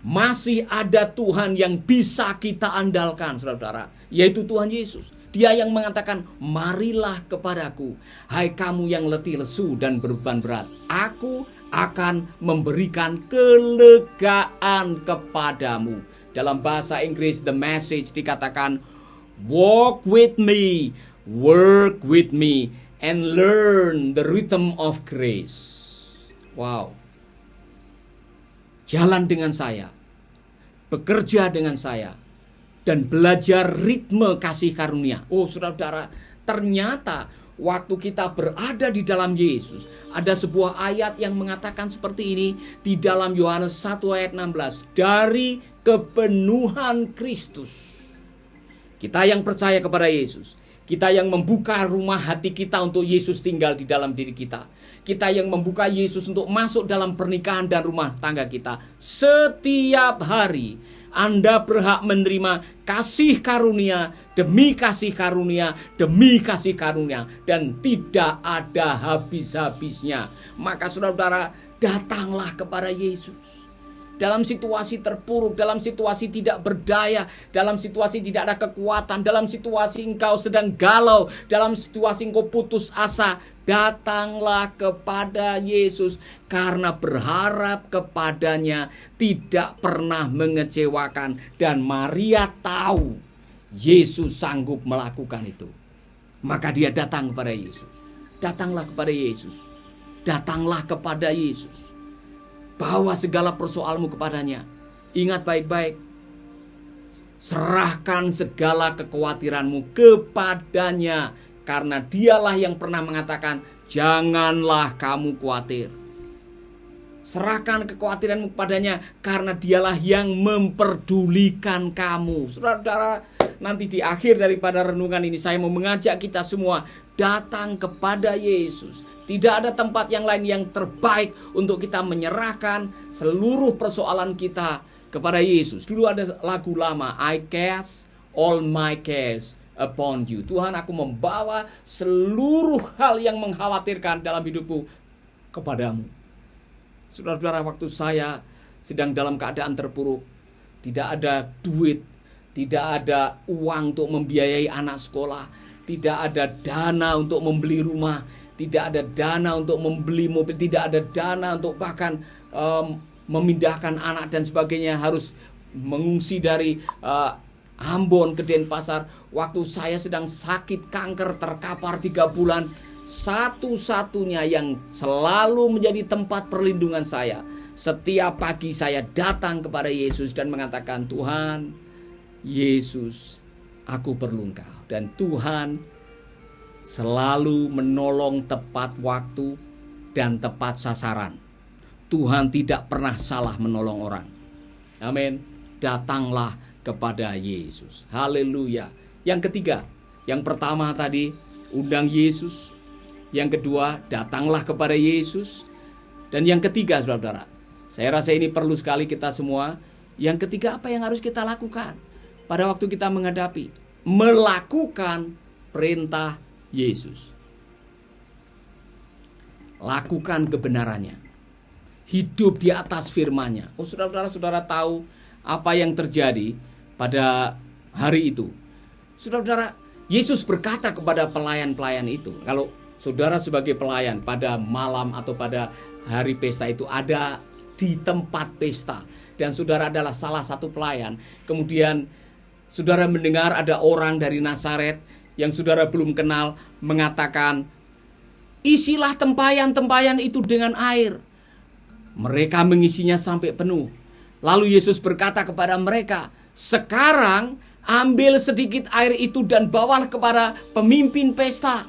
masih ada Tuhan yang bisa kita andalkan, saudara-saudara, yaitu Tuhan Yesus. Dia yang mengatakan, marilah kepadaku, hai kamu yang letih lesu dan beban berat, aku akan memberikan kelegaan kepadamu. Dalam bahasa Inggris, The Message dikatakan, walk with me, work with me, and learn the rhythm of grace. Wow. Jalan dengan saya, bekerja dengan saya, dan belajar ritme kasih karunia. Oh, saudara-saudara, ternyata waktu kita berada di dalam Yesus, ada sebuah ayat yang mengatakan seperti ini di dalam Yohanes 1 ayat 16. Dari kepenuhan Kristus. Kita yang percaya kepada Yesus, kita yang membuka rumah hati kita untuk Yesus tinggal di dalam diri kita, kita yang membuka Yesus untuk masuk dalam pernikahan dan rumah tangga kita, setiap hari Anda berhak menerima kasih karunia demi kasih karunia demi kasih karunia, dan tidak ada habis-habisnya. Maka saudara-saudara, datanglah kepada Yesus. Dalam situasi terpuruk, dalam situasi tidak berdaya, dalam situasi tidak ada kekuatan, dalam situasi engkau sedang galau, dalam situasi engkau putus asa, datanglah kepada Yesus, karena berharap kepadanya tidak pernah mengecewakan. Dan Maria tahu Yesus sanggup melakukan itu. Maka dia datang kepada Yesus. Datanglah kepada Yesus. Datanglah kepada Yesus. Bawa segala persoalmu kepadanya. Ingat baik-baik, serahkan segala kekhawatiranmu kepadanya, karena dialah yang pernah mengatakan, janganlah kamu khawatir. Serahkan kekhawatiranmu kepadanya, karena dialah yang memperdulikan kamu. Saudara-saudara, nanti di akhir daripada renungan ini saya mau mengajak kita semua datang kepada Yesus. Tidak ada tempat yang lain yang terbaik untuk kita menyerahkan seluruh persoalan kita kepada Yesus. Dulu ada lagu lama, I cast all my cares upon you. Tuhan, aku membawa seluruh hal yang mengkhawatirkan dalam hidupku kepadamu. Saudara-saudara, waktu saya sedang dalam keadaan terpuruk, tidak ada duit, tidak ada uang untuk membiayai anak sekolah, tidak ada dana untuk membeli rumah, tidak ada dana untuk membeli mobil, tidak ada dana untuk bahkan memindahkan anak dan sebagainya, harus mengungsi dari Ambon ke Denpasar. Waktu saya sedang sakit kanker, terkapar 3 bulan, satu-satunya yang selalu menjadi tempat perlindungan saya, setiap pagi saya datang kepada Yesus dan mengatakan, Tuhan Yesus, aku perlu Engkau. Dan Tuhan selalu menolong tepat waktu dan tepat sasaran. Tuhan tidak pernah salah menolong orang. Amin. Datanglah kepada Yesus. Haleluya. Yang ketiga, yang pertama tadi, undang Yesus, Yang kedua, datanglah kepada Yesus. Dan yang ketiga, saudara-saudara, saya rasa ini perlu sekali kita semua. Yang ketiga, apa yang harus kita lakukan pada waktu kita menghadapi? Melakukan perintah Yesus. Lakukan kebenarannya. Hidup di atas firman-Nya. Oh, saudara-saudara tahu apa yang terjadi pada hari itu. Saudara-saudara, Yesus berkata kepada pelayan-pelayan itu, kalau saudara sebagai pelayan pada malam atau pada hari pesta itu ada di tempat pesta, dan saudara adalah salah satu pelayan, kemudian saudara mendengar ada orang dari Nazaret yang saudara belum kenal mengatakan, isilah tempayan-tempayan itu dengan air. Mereka mengisinya sampai penuh. Lalu Yesus berkata kepada mereka, sekarang ambil sedikit air itu dan bawalah kepada pemimpin pesta.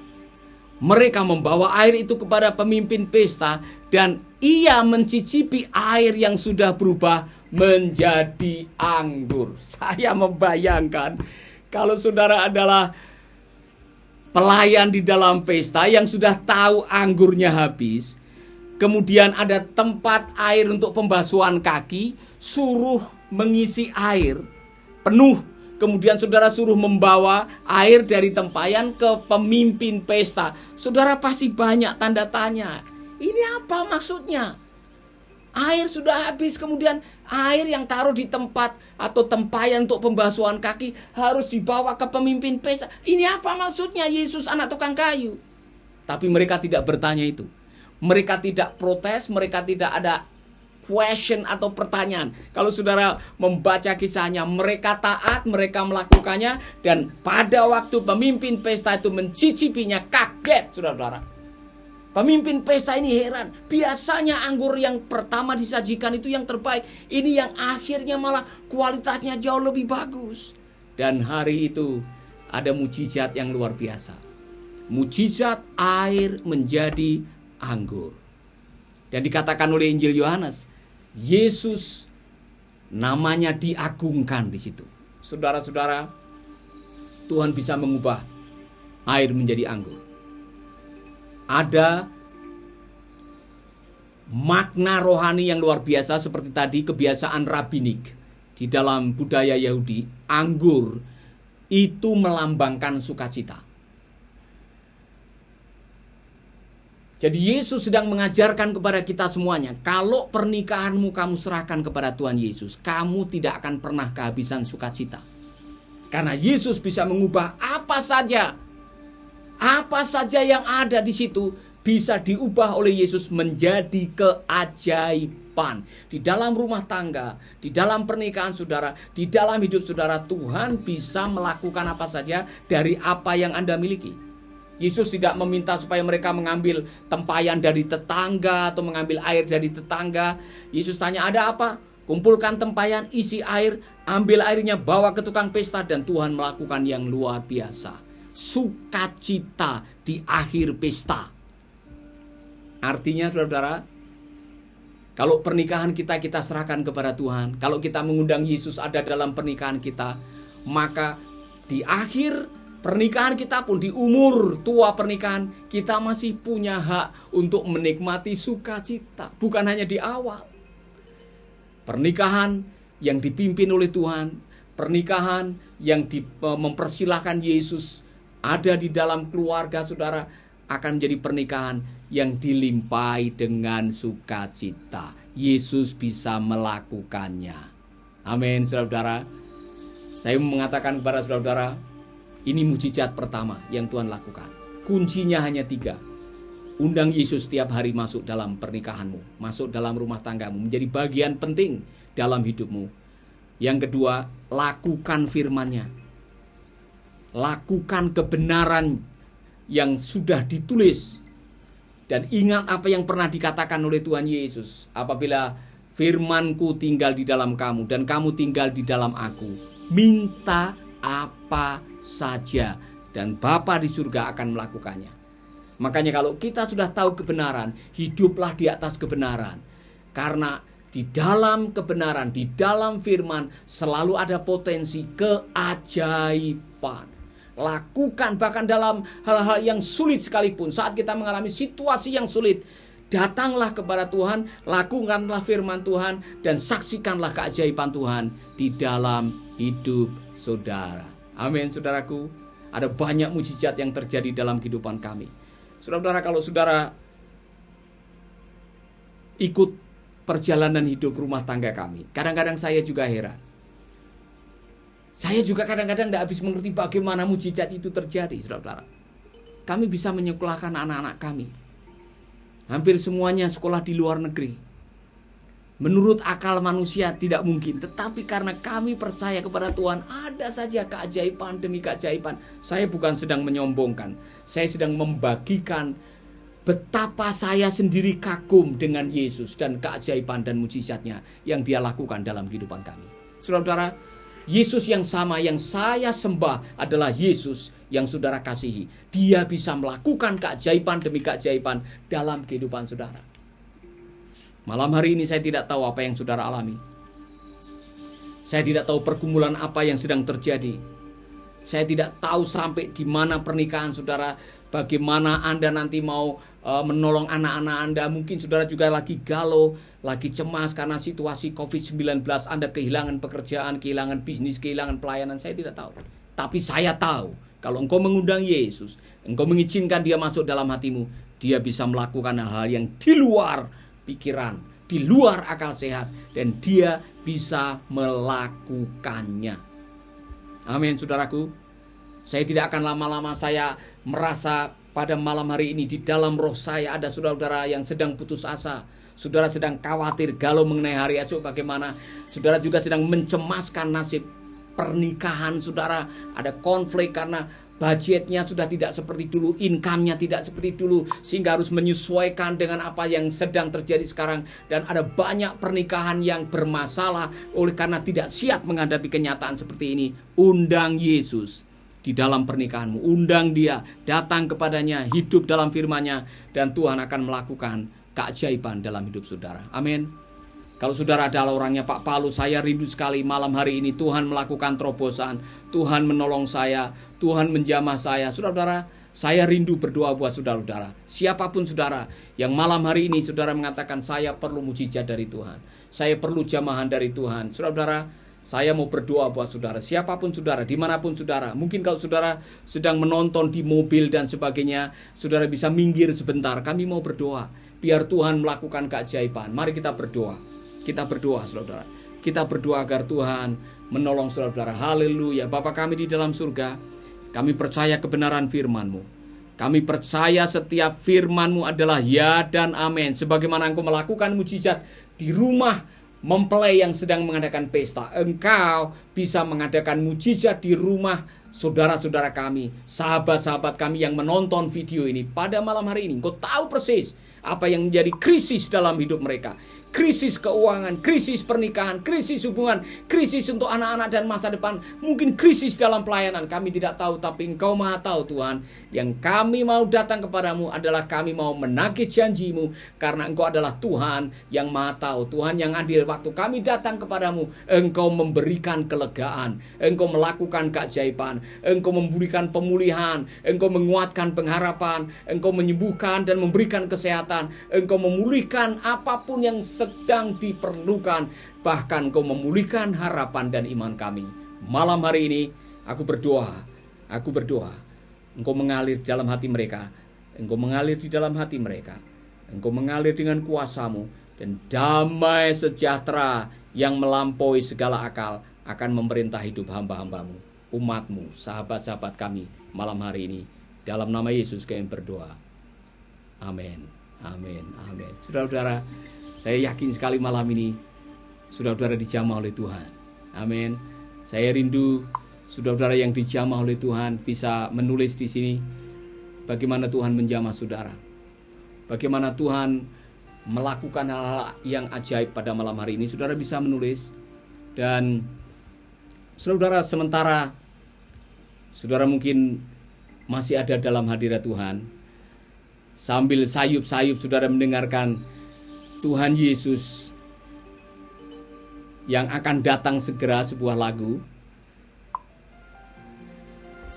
Mereka membawa air itu kepada pemimpin pesta, dan ia mencicipi air yang sudah berubah menjadi anggur. Saya membayangkan kalau saudara adalah pelayan di dalam pesta yang sudah tahu anggurnya habis, kemudian ada tempat air untuk pembasuhan kaki, suruh mengisi air penuh. Kemudian saudara suruh membawa air dari tempayan ke pemimpin pesta. Saudara pasti banyak tanda tanya. Ini apa maksudnya? Air sudah habis, kemudian air yang taruh di tempat atau tempayan untuk pembasuhan kaki harus dibawa ke pemimpin pesta. Ini apa maksudnya, Yesus anak tukang kayu? Tapi mereka tidak bertanya itu. Mereka tidak protes, mereka tidak ada question atau pertanyaan. Kalau saudara membaca kisahnya, mereka taat, mereka melakukannya, dan pada waktu pemimpin pesta itu mencicipinya, kaget saudara-saudara. Pemimpin pesta ini heran. Biasanya anggur yang pertama disajikan itu yang terbaik. Ini yang akhirnya malah kualitasnya jauh lebih bagus. Dan hari itu ada mujizat yang luar biasa. Mujizat air menjadi anggur. Dan dikatakan oleh Injil Yohanes, Yesus namanya diagungkan di situ. Saudara-saudara, Tuhan bisa mengubah air menjadi anggur. Ada makna rohani yang luar biasa seperti tadi kebiasaan rabbinik. Di dalam budaya Yahudi, anggur itu melambangkan sukacita. Jadi Yesus sedang mengajarkan kepada kita semuanya, kalau pernikahanmu kamu serahkan kepada Tuhan Yesus, kamu tidak akan pernah kehabisan sukacita. Karena Yesus bisa mengubah apa saja yang ada di situ bisa diubah oleh Yesus menjadi keajaiban. Di dalam rumah tangga, di dalam pernikahan saudara, di dalam hidup saudara, Tuhan bisa melakukan apa saja dari apa yang Anda miliki. Yesus tidak meminta supaya mereka mengambil tempayan dari tetangga atau mengambil air dari tetangga. Yesus tanya, ada apa? Kumpulkan tempayan, isi air, ambil airnya, bawa ke tukang pesta, dan Tuhan melakukan yang luar biasa. Sukacita di akhir pesta. Artinya saudara-saudara, kalau pernikahan kita serahkan kepada Tuhan, kalau kita mengundang Yesus ada dalam pernikahan kita, maka di akhir pernikahan kita pun, di umur tua pernikahan, kita masih punya hak untuk menikmati sukacita. Bukan hanya di awal. Pernikahan yang dipimpin oleh Tuhan, pernikahan yang mempersilahkan Yesus ada di dalam keluarga saudara, akan menjadi pernikahan yang dilimpahi dengan sukacita. Yesus bisa melakukannya. Amin, saudara-saudara. Saya mengatakan kepada saudara-saudara, ini mujizat pertama yang Tuhan lakukan. Kuncinya hanya 3. Undang Yesus setiap hari masuk dalam pernikahanmu, masuk dalam rumah tanggamu, menjadi bagian penting dalam hidupmu. Yang kedua, lakukan firman-Nya. Lakukan kebenaran yang sudah ditulis. Dan ingat apa yang pernah dikatakan oleh Tuhan Yesus. Apabila firman-Ku tinggal di dalam kamu dan kamu tinggal di dalam aku, minta apa saja dan Bapa di surga akan melakukannya. Makanya kalau kita sudah tahu kebenaran, hiduplah di atas kebenaran. Karena di dalam kebenaran, di dalam firman selalu ada potensi keajaiban. lakukan bahkan dalam hal-hal yang sulit sekalipun. Saat kita mengalami situasi yang sulit, datanglah kepada Tuhan, lakukanlah firman Tuhan, dan saksikanlah keajaiban Tuhan di dalam hidup saudara. Amin, saudaraku. Ada banyak mujizat yang terjadi dalam kehidupan kami. Saudara-saudara, kalau saudara ikut perjalanan hidup rumah tangga kami, kadang-kadang saya juga heran. Saya juga kadang-kadang tidak habis mengerti bagaimana mujizat itu terjadi, saudara-saudara. Kami bisa menyekolahkan anak-anak kami. Hampir semuanya sekolah di luar negeri. Menurut akal manusia tidak mungkin, tetapi karena kami percaya kepada Tuhan, ada saja keajaiban demi keajaiban. Saya bukan sedang menyombongkan, saya sedang membagikan betapa saya sendiri kagum dengan Yesus dan keajaiban dan mujizatnya yang Dia lakukan dalam kehidupan kami. Saudara-saudara, Yesus yang sama yang saya sembah adalah Yesus yang saudara kasihi. Dia bisa melakukan keajaiban demi keajaiban dalam kehidupan saudara. Malam hari ini saya tidak tahu apa yang saudara alami. Saya tidak tahu pergumulan apa yang sedang terjadi. Saya tidak tahu sampai di mana pernikahan saudara, bagaimana Anda nanti mau menolong anak-anak Anda. Mungkin saudara juga lagi galau, lagi cemas karena situasi COVID-19. Anda kehilangan pekerjaan, kehilangan bisnis, kehilangan pelayanan. Saya tidak tahu. Tapi saya tahu, kalau engkau mengundang Yesus, engkau mengizinkan Dia masuk dalam hatimu, Dia bisa melakukan hal-hal yang di luar pikiran, di luar akal sehat, dan Dia bisa melakukannya. Amin, saudaraku. Saya tidak akan lama-lama, saya merasa pada malam hari ini di dalam roh saya ada saudara-saudara yang sedang putus asa. Saudara sedang khawatir, galau mengenai hari esok bagaimana. Saudara juga sedang mencemaskan nasib pernikahan saudara. Ada konflik karena budgetnya sudah tidak seperti dulu, income-nya tidak seperti dulu, sehingga harus menyesuaikan dengan apa yang sedang terjadi sekarang. Dan ada banyak pernikahan yang bermasalah oleh karena tidak siap menghadapi kenyataan seperti ini. Undang Yesus di dalam pernikahanmu, undang Dia, datang kepadanya, hidup dalam firman-Nya, dan Tuhan akan melakukan keajaiban dalam hidup saudara. Amin. Kalau saudara adalah orangnya Pak Palu, saya rindu sekali malam hari ini Tuhan melakukan terobosan, Tuhan menolong saya, Tuhan menjamah saya. Saudara-saudara, saya rindu berdoa buat saudara-saudara. Siapapun saudara yang malam hari ini saudara mengatakan saya perlu mujizat dari Tuhan, saya perlu jamahan dari Tuhan. Saudara-saudara, saya mau berdoa buat saudara, siapapun saudara, dimanapun saudara. Mungkin kalau saudara sedang menonton di mobil dan sebagainya, saudara bisa minggir sebentar. Kami mau berdoa, biar Tuhan melakukan keajaiban. Mari kita berdoa. Kita berdoa, saudara. Kita berdoa agar Tuhan menolong saudara. Haleluya. Bapa kami di dalam surga, kami percaya kebenaran firman-Mu. Kami percaya setiap firman-Mu adalah ya dan amin. Sebagaimana Engkau melakukan mujizat di rumah mempelai yang sedang mengadakan pesta, Engkau bisa mengadakan mujizat di rumah saudara-saudara kami, sahabat-sahabat kami yang menonton video ini pada malam hari ini. Engkau tahu persis apa yang menjadi krisis dalam hidup mereka. Krisis keuangan, krisis pernikahan, krisis hubungan, krisis untuk anak-anak dan masa depan, mungkin krisis dalam pelayanan. Kami tidak tahu, tapi Engkau Maha tahu Tuhan. Yang kami mau datang kepadamu adalah kami mau menagih janji-Mu, karena Engkau adalah Tuhan yang Maha tahu, Tuhan yang adil. Waktu kami datang kepadamu, Engkau memberikan kelegaan, Engkau melakukan keajaiban, Engkau memberikan pemulihan, Engkau menguatkan pengharapan, Engkau menyembuhkan dan memberikan kesehatan, Engkau memulihkan apapun yang sedang diperlukan, bahkan Engkau memulihkan harapan dan iman kami. Malam hari ini aku berdoa, Engkau mengalir di dalam hati mereka, Engkau mengalir di dalam hati mereka, Engkau mengalir dengan kuasa-Mu, dan damai sejahtera yang melampaui segala akal akan memerintah hidup hamba-hamba-Mu, umat-Mu, sahabat-sahabat kami malam hari ini. Dalam nama Yesus kami berdoa. Amin, amin, amin. Saudara-saudara, saya yakin sekali malam ini saudara-saudara dijamah oleh Tuhan. Amin. Saya rindu saudara-saudara yang dijamah oleh Tuhan bisa menulis di sini bagaimana Tuhan menjamah saudara. Bagaimana Tuhan melakukan hal-hal yang ajaib pada malam hari ini. Saudara bisa menulis. Dan saudara, sementara saudara mungkin masih ada dalam hadirat Tuhan, sambil sayup-sayup saudara mendengarkan Tuhan Yesus yang akan datang segera, sebuah lagu.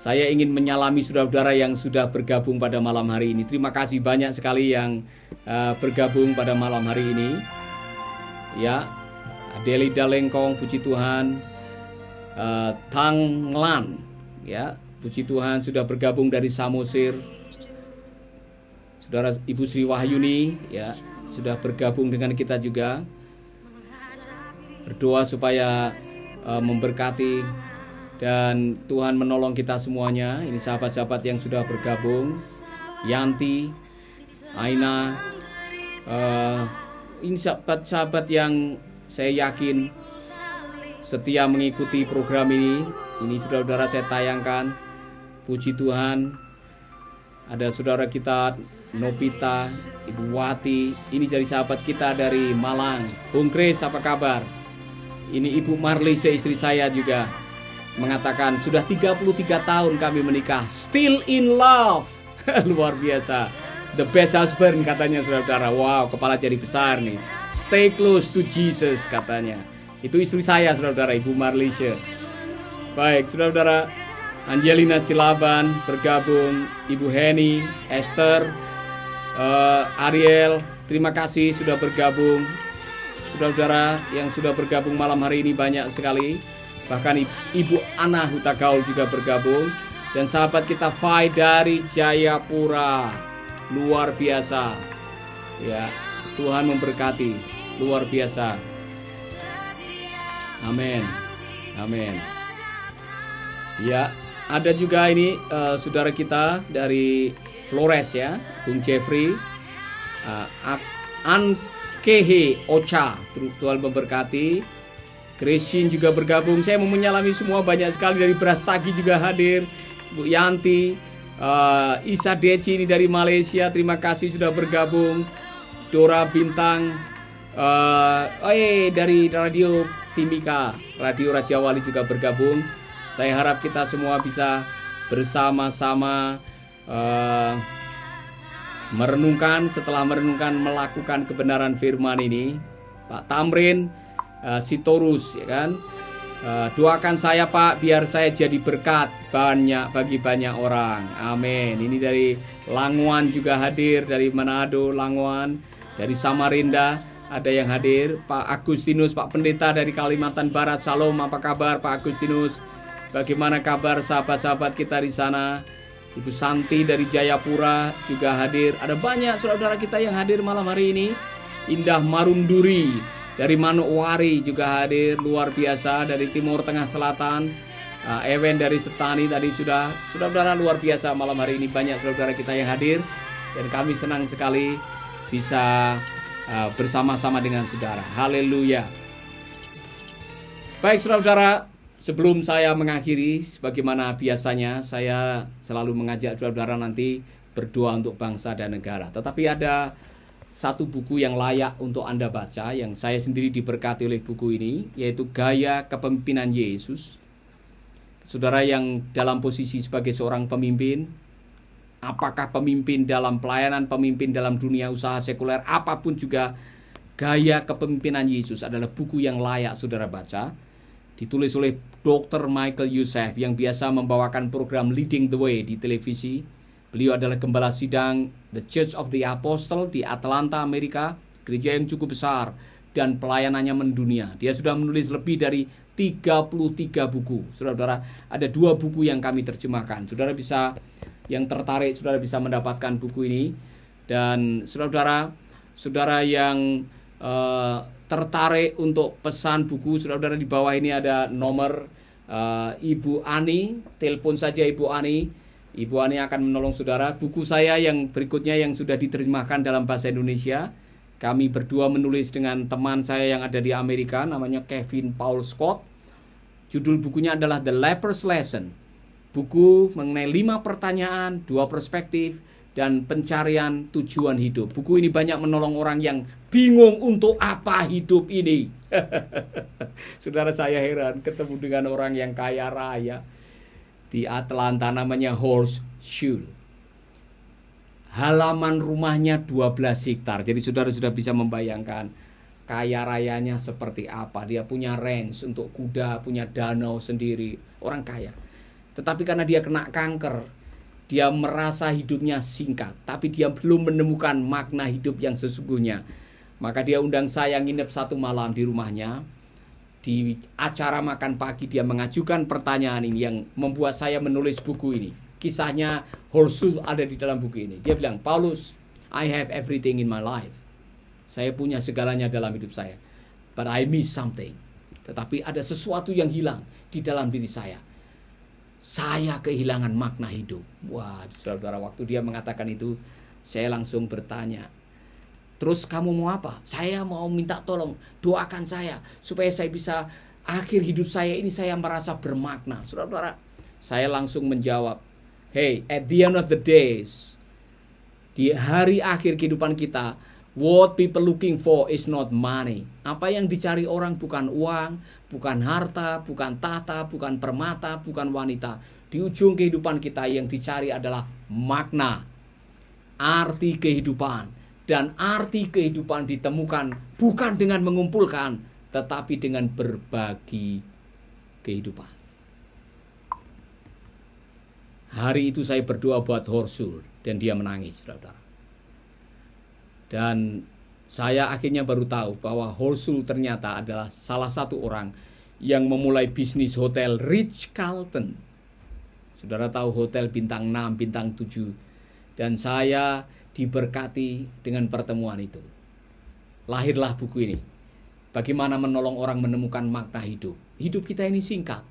saya ingin menyalami saudara-saudara yang sudah bergabung pada malam hari ini. Terima kasih banyak sekali yang bergabung pada malam hari ini. Ya, Adeli Dalengkong, puji Tuhan. Tang Lan, ya, puji Tuhan sudah bergabung dari Samosir. Saudara Ibu Sri Wahyuni, ya, sudah bergabung dengan kita juga. Berdoa supaya memberkati dan Tuhan menolong kita semuanya. Ini sahabat-sahabat yang sudah bergabung. Yanti, Aina, ini sahabat-sahabat yang saya yakin setia mengikuti program ini. Ini saudara-saudara saya tayangkan. Puji Tuhan. Ada saudara kita Nopita, Ibu Wati. Ini dari sahabat kita dari Malang. Bung Kris, apa kabar? Ini Ibu Marlise, istri saya juga mengatakan sudah 33 tahun kami menikah, still in love. Luar biasa. The best husband katanya saudara-saudara. Wow, kepala jadi besar nih. Stay close to Jesus katanya. Itu istri saya saudara-saudara, Ibu Marlise. Baik saudara-saudara, Angelina Silaban bergabung, Ibu Heni, Esther, Ariel, terima kasih sudah bergabung. Saudara-saudara yang sudah bergabung malam hari ini banyak sekali. Bahkan Ibu Ana Hutagaul juga bergabung. Dan sahabat kita Fai dari Jayapura, luar biasa. Ya, Tuhan memberkati, luar biasa. Amin, amin. Ya, ada juga ini saudara kita dari Flores ya, Bung Jeffrey, Ankehe Ocha, Tuhan memberkati. Christine juga bergabung. Saya mau menyalami semua, banyak sekali dari Brastagi juga hadir. Bu Yanti, Isa Deci ini dari Malaysia, terima kasih sudah bergabung. Dora Bintang, dari Radio Timika, Radio Raja Wali juga bergabung. Saya harap kita semua bisa bersama-sama merenungkan, setelah merenungkan melakukan kebenaran firman ini. Pak Tamrin Sitorus, ya kan? Doakan saya Pak, biar saya jadi berkat bagi banyak orang. Amin. Ini dari Languan juga hadir, dari Manado, Languan, dari Samarinda ada yang hadir. Pak Agustinus, Pak Pendeta dari Kalimantan Barat. Salam, apa kabar Pak Agustinus? Bagaimana kabar sahabat-sahabat kita di sana? Ibu Santi dari Jayapura juga hadir. Ada banyak saudara-saudara kita yang hadir malam hari ini. Indah Marunduri dari Manokwari juga hadir, luar biasa. Dari Timur Tengah Selatan, Ewen dari Setani tadi sudah. Saudara-saudara luar biasa malam hari ini, banyak saudara kita yang hadir. Dan kami senang sekali bisa bersama-sama dengan saudara. Haleluya. Baik saudara-saudara, sebelum saya mengakhiri, sebagaimana biasanya saya selalu mengajak saudara-saudara nanti berdoa untuk bangsa dan negara. Tetapi ada satu buku yang layak untuk Anda baca, yang saya sendiri diberkati oleh buku ini, yaitu Gaya Kepemimpinan Yesus. Saudara yang dalam posisi sebagai seorang pemimpin, apakah pemimpin dalam pelayanan, pemimpin dalam dunia usaha sekuler, apapun juga, Gaya Kepemimpinan Yesus adalah buku yang layak saudara baca. Ditulis oleh Dr. Michael Youssef yang biasa membawakan program Leading the Way di televisi. Beliau adalah gembala sidang The Church of the Apostle di Atlanta, Amerika, gereja yang cukup besar dan pelayanannya mendunia. Dia sudah menulis lebih dari 33 buku. Saudara-saudara, ada 2 buku yang kami terjemahkan. Saudara bisa, yang tertarik, saudara bisa mendapatkan buku ini. Dan saudara yang tertarik untuk pesan buku, saudara-saudara, di bawah ini ada nomor Ibu Ani. Telepon saja Ibu Ani. Ibu Ani akan menolong saudara. Buku saya yang berikutnya yang sudah diterjemahkan dalam bahasa Indonesia, kami berdua menulis dengan teman saya yang ada di Amerika, namanya Kevin Paul Scott. Judul bukunya adalah The Leper's Lesson. Buku mengenai 5 pertanyaan, 2 perspektif, dan pencarian tujuan hidup. Buku ini banyak menolong orang yang bingung untuk apa hidup ini. Saudara, saya heran ketemu dengan orang yang kaya raya di Atlanta, namanya Horst Schul. Halaman rumahnya 12 hektar. Jadi saudara sudah bisa membayangkan kaya rayanya seperti apa. Dia punya range untuk kuda, punya danau sendiri. Orang kaya. Tetapi karena dia kena kanker, dia merasa hidupnya singkat, tapi dia belum menemukan makna hidup yang sesungguhnya. Maka dia undang saya nginep 1 malam di rumahnya. Di acara makan pagi dia mengajukan pertanyaan ini yang membuat saya menulis buku ini. Kisahnya Horsul ada di dalam buku ini. Dia bilang, Paulus, I have everything in my life. Saya punya segalanya dalam hidup saya. But I miss something. Tetapi ada sesuatu yang hilang di dalam diri saya. Saya kehilangan makna hidup. Wah, saudara, waktu dia mengatakan itu, saya langsung bertanya, terus kamu mau apa? Saya mau minta tolong, doakan saya supaya saya bisa akhir hidup saya ini saya merasa bermakna. Saudara-saudara, saya langsung menjawab, hey, at the end of the days, di hari akhir kehidupan kita, what people looking for is not money. Apa yang dicari orang bukan uang, bukan harta, bukan tahta, bukan permata, bukan wanita. Di ujung kehidupan kita yang dicari adalah makna, arti kehidupan. Dan arti kehidupan ditemukan bukan dengan mengumpulkan, tetapi dengan berbagi kehidupan. Hari itu saya berdoa buat Horsul dan dia menangis, saudara. Dan saya akhirnya baru tahu bahwa Horsul ternyata adalah salah satu orang yang memulai bisnis hotel Ritz-Carlton. Saudara tahu hotel bintang 6, bintang 7. Dan saya diberkati dengan pertemuan itu. Lahirlah buku ini. Bagaimana menolong orang menemukan makna hidup. Hidup kita ini singkat.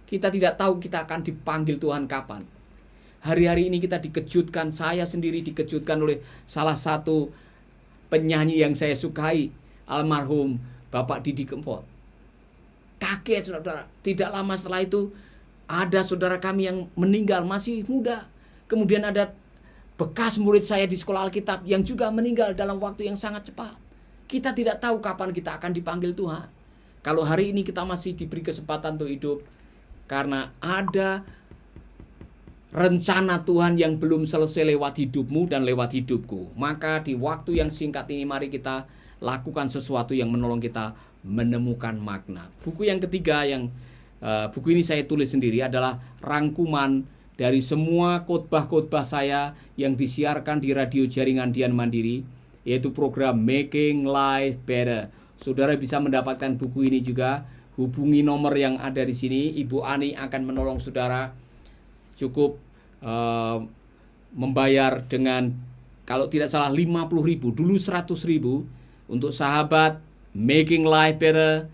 Kita tidak tahu kita akan dipanggil Tuhan kapan. Hari-hari ini kita dikejutkan, saya sendiri dikejutkan oleh salah satu penyanyi yang saya sukai, almarhum Bapak Didi Kempot. Kaget, saudara. Tidak lama setelah itu ada saudara kami yang meninggal masih muda. Kemudian ada bekas murid saya di sekolah Alkitab yang juga meninggal dalam waktu yang sangat cepat. Kita tidak tahu kapan kita akan dipanggil Tuhan. Kalau hari ini kita masih diberi kesempatan untuk hidup, karena ada rencana Tuhan yang belum selesai lewat hidupmu dan lewat hidupku. Maka di waktu yang singkat ini mari kita lakukan sesuatu yang menolong kita menemukan makna. Buku yang ketiga yang buku ini saya tulis sendiri adalah rangkuman dari semua khotbah-khotbah saya yang disiarkan di radio jaringan Dian Mandiri, yaitu program Making Life Better. Saudara bisa mendapatkan buku ini juga. Hubungi nomor yang ada di sini. Ibu Ani akan menolong saudara. Cukup membayar dengan, kalau tidak salah 50.000, dulu 100.000. Untuk sahabat Making Life Better,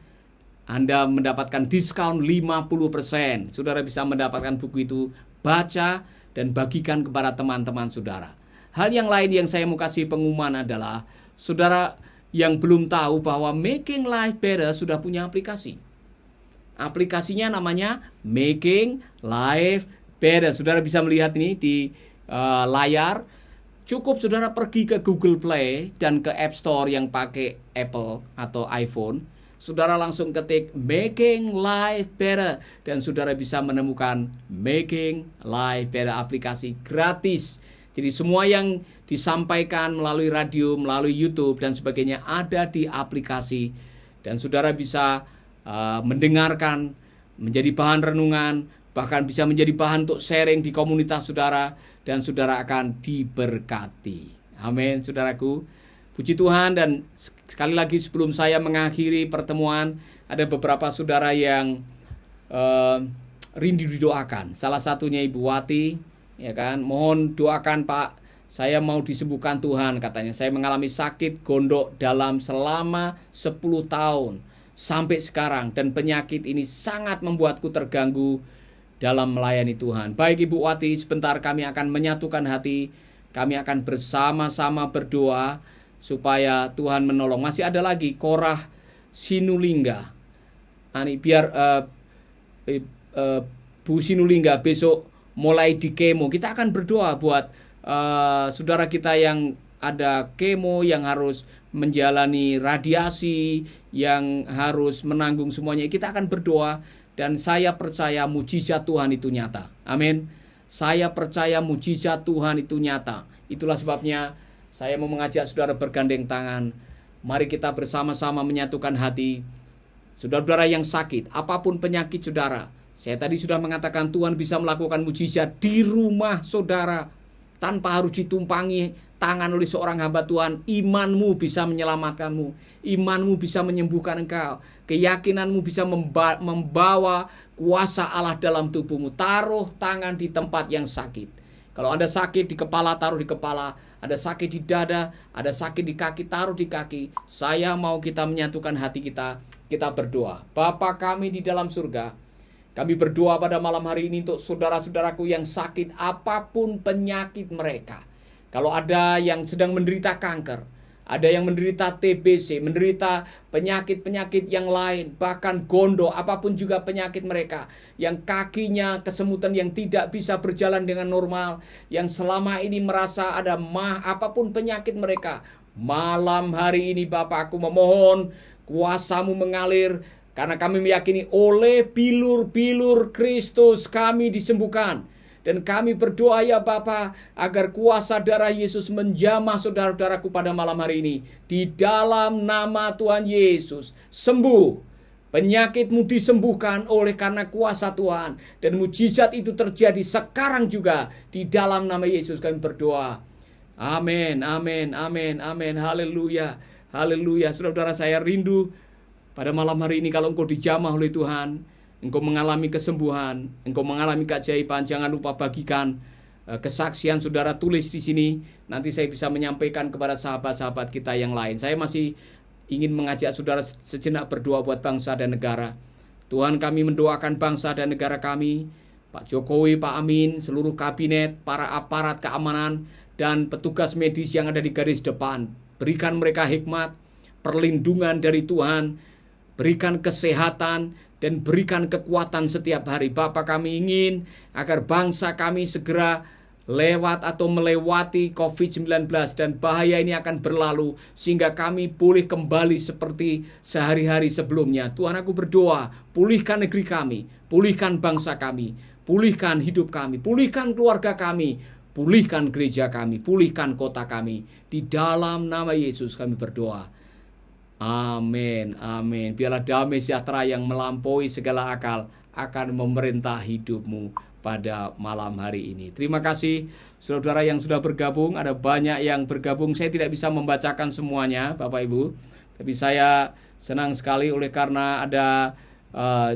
Anda mendapatkan diskon 50%. Saudara bisa mendapatkan buku itu, baca dan bagikan kepada teman-teman saudara. Hal yang lain yang saya mau kasih pengumuman adalah, saudara yang belum tahu bahwa Making Life Better sudah punya aplikasi. Aplikasinya namanya Making Life Better. Saudara bisa melihat ini di layar. Cukup saudara pergi ke Google Play dan ke App Store yang pakai Apple atau iPhone. Saudara langsung ketik Making Life Better dan saudara bisa menemukan Making Life Better, aplikasi gratis. Jadi semua yang disampaikan melalui radio, melalui YouTube dan sebagainya ada di aplikasi, dan saudara bisa mendengarkan, menjadi bahan renungan, bahkan bisa menjadi bahan untuk sharing di komunitas saudara, dan saudara akan diberkati. Amin, saudaraku. Puji Tuhan. Dan sekali lagi sebelum saya mengakhiri pertemuan, ada beberapa saudara yang rindu didoakan. Salah satunya Ibu Wati, ya kan? Mohon doakan Pak, saya mau disembuhkan Tuhan, katanya. Saya mengalami sakit gondok dalam selama 10 tahun sampai sekarang, dan penyakit ini sangat membuatku terganggu dalam melayani Tuhan. Baik Ibu Wati, sebentar kami akan menyatukan hati, kami akan bersama-sama berdoa supaya Tuhan menolong. Masih ada lagi Korah Sinulingga. Biar Bu Sinulingga besok mulai di kemo. Kita akan berdoa buat saudara kita yang ada kemo, yang harus menjalani radiasi, yang harus menanggung semuanya. Kita akan berdoa, dan saya percaya mujizat Tuhan itu nyata. Amin. Saya percaya mujizat Tuhan itu nyata. Itulah sebabnya saya mau mengajak saudara bergandeng tangan. Mari kita bersama-sama menyatukan hati. Saudara-saudara yang sakit, apapun penyakit saudara, Saya tadi sudah mengatakan Tuhan bisa melakukan mujizat di rumah saudara tanpa harus ditumpangi tangan oleh seorang hamba Tuhan. Imanmu bisa menyelamatkanmu, imanmu bisa menyembuhkan engkau, keyakinanmu bisa membawa kuasa Allah dalam tubuhmu. Taruh tangan di tempat yang sakit. Kalau ada sakit di kepala, taruh di kepala. Ada sakit di dada, ada sakit di kaki, taruh di kaki. Saya mau kita menyatukan hati kita. Kita berdoa. Bapa kami di dalam surga, kami berdoa pada malam hari ini untuk saudara-saudaraku yang sakit apapun penyakit mereka. Kalau ada yang sedang menderita kanker, ada yang menderita TBC, menderita penyakit-penyakit yang lain, bahkan gondo, apapun juga penyakit mereka, yang kakinya kesemutan, yang tidak bisa berjalan dengan normal, yang selama ini merasa ada apapun penyakit mereka, malam hari ini Bapak, aku memohon kuasa-Mu mengalir, karena kami meyakini oleh bilur-bilur Kristus kami disembuhkan. Dan kami berdoa ya Bapa, agar kuasa darah Yesus menjamah saudara-saudaraku pada malam hari ini. Di dalam nama Tuhan Yesus, sembuh. Penyakitmu disembuhkan oleh karena kuasa Tuhan. Dan mujizat itu terjadi sekarang juga. Di dalam nama Yesus kami berdoa. Amin, amin, amin, amin. Haleluya, haleluya. Saudara-saudara, saya rindu pada malam hari ini kalau engkau dijamah oleh Tuhan, engkau mengalami kesembuhan, engkau mengalami keajaiban, jangan lupa bagikan kesaksian saudara, tulis di sini. Nanti saya bisa menyampaikan kepada sahabat-sahabat kita yang lain. Saya masih ingin mengajak saudara sejenak berdoa buat bangsa dan negara. Tuhan, kami mendoakan bangsa dan negara kami, Pak Jokowi, Pak Amin, seluruh kabinet, para aparat keamanan, dan petugas medis yang ada di garis depan. Berikan mereka hikmat, perlindungan dari Tuhan, berikan kesehatan, dan berikan kekuatan setiap hari. Bapa, kami ingin agar bangsa kami segera lewat atau melewati COVID-19 dan bahaya ini akan berlalu sehingga kami pulih kembali seperti sehari-hari sebelumnya. Tuhan, aku berdoa, pulihkan negeri kami, pulihkan bangsa kami, pulihkan hidup kami, pulihkan keluarga kami, pulihkan gereja kami, pulihkan kota kami. Di dalam nama Yesus kami berdoa. Amin, amin. Biarlah damai sejahtera yang melampaui segala akal akan memerintah hidupmu pada malam hari ini. Terima kasih saudara yang sudah bergabung. Ada banyak yang bergabung. Saya tidak bisa membacakan semuanya, Bapak Ibu. Tapi saya senang sekali oleh karena ada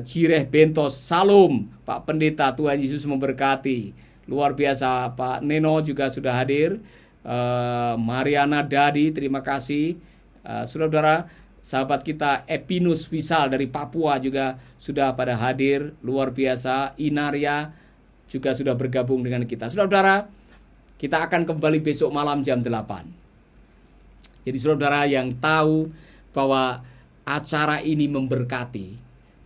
Jireh Bentos. Salam, Pak Pendeta. Tuhan Yesus memberkati. Luar biasa. Pak Neno juga sudah hadir. Mariana Dadi, terima kasih. Saudara-saudara, sahabat kita Epinus Visal dari Papua juga sudah pada hadir, luar biasa. Inaria juga sudah bergabung dengan kita. Saudara-saudara, kita akan kembali besok malam jam 8. Jadi saudara yang tahu bahwa acara ini memberkati,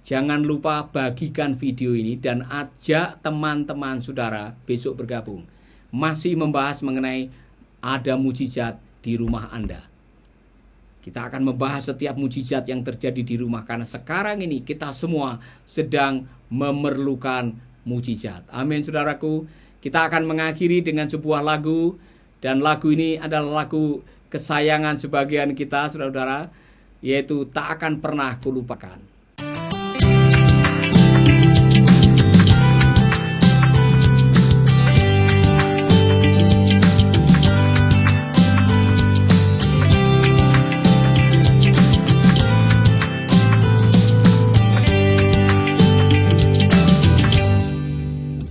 jangan lupa bagikan video ini dan ajak teman-teman saudara besok bergabung. Masih membahas mengenai ada mujizat di rumah Anda. Kita akan membahas setiap mujizat yang terjadi di rumah, karena sekarang ini kita semua sedang memerlukan mujizat. Amin, saudaraku. Kita akan mengakhiri dengan sebuah lagu, dan lagu ini adalah lagu kesayangan sebagian kita, saudara-saudara, yaitu Tak Akan Pernah Kulupakan.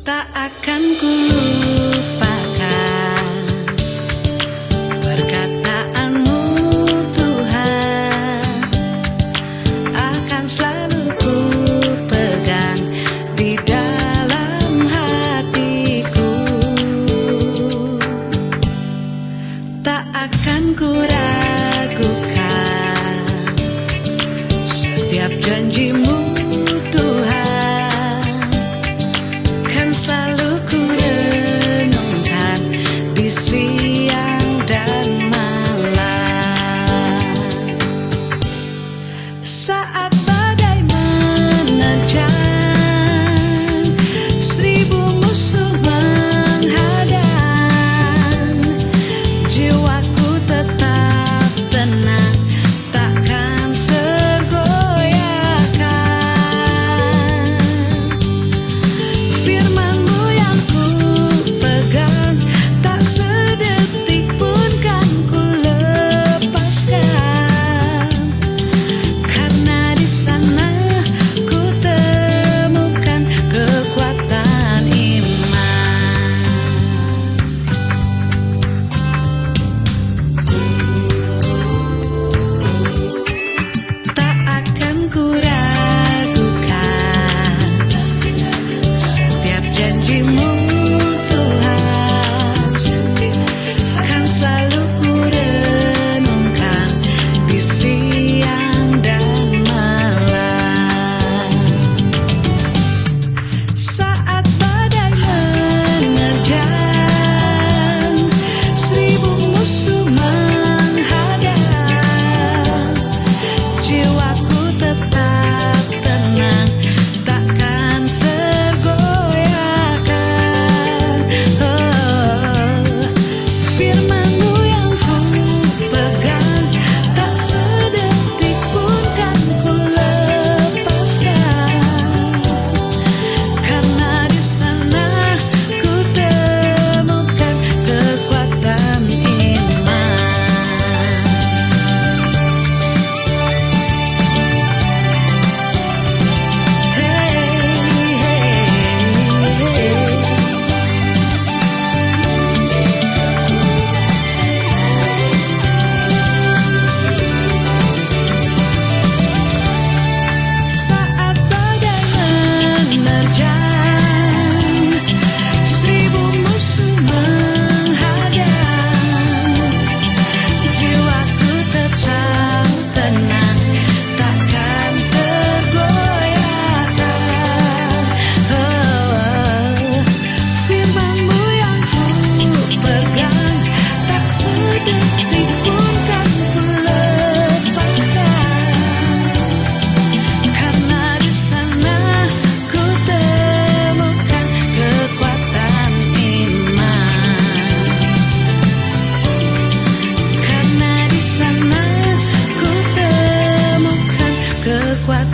Tak akan kulupakan perkataan-Mu Tuhan, akan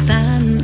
kesempatan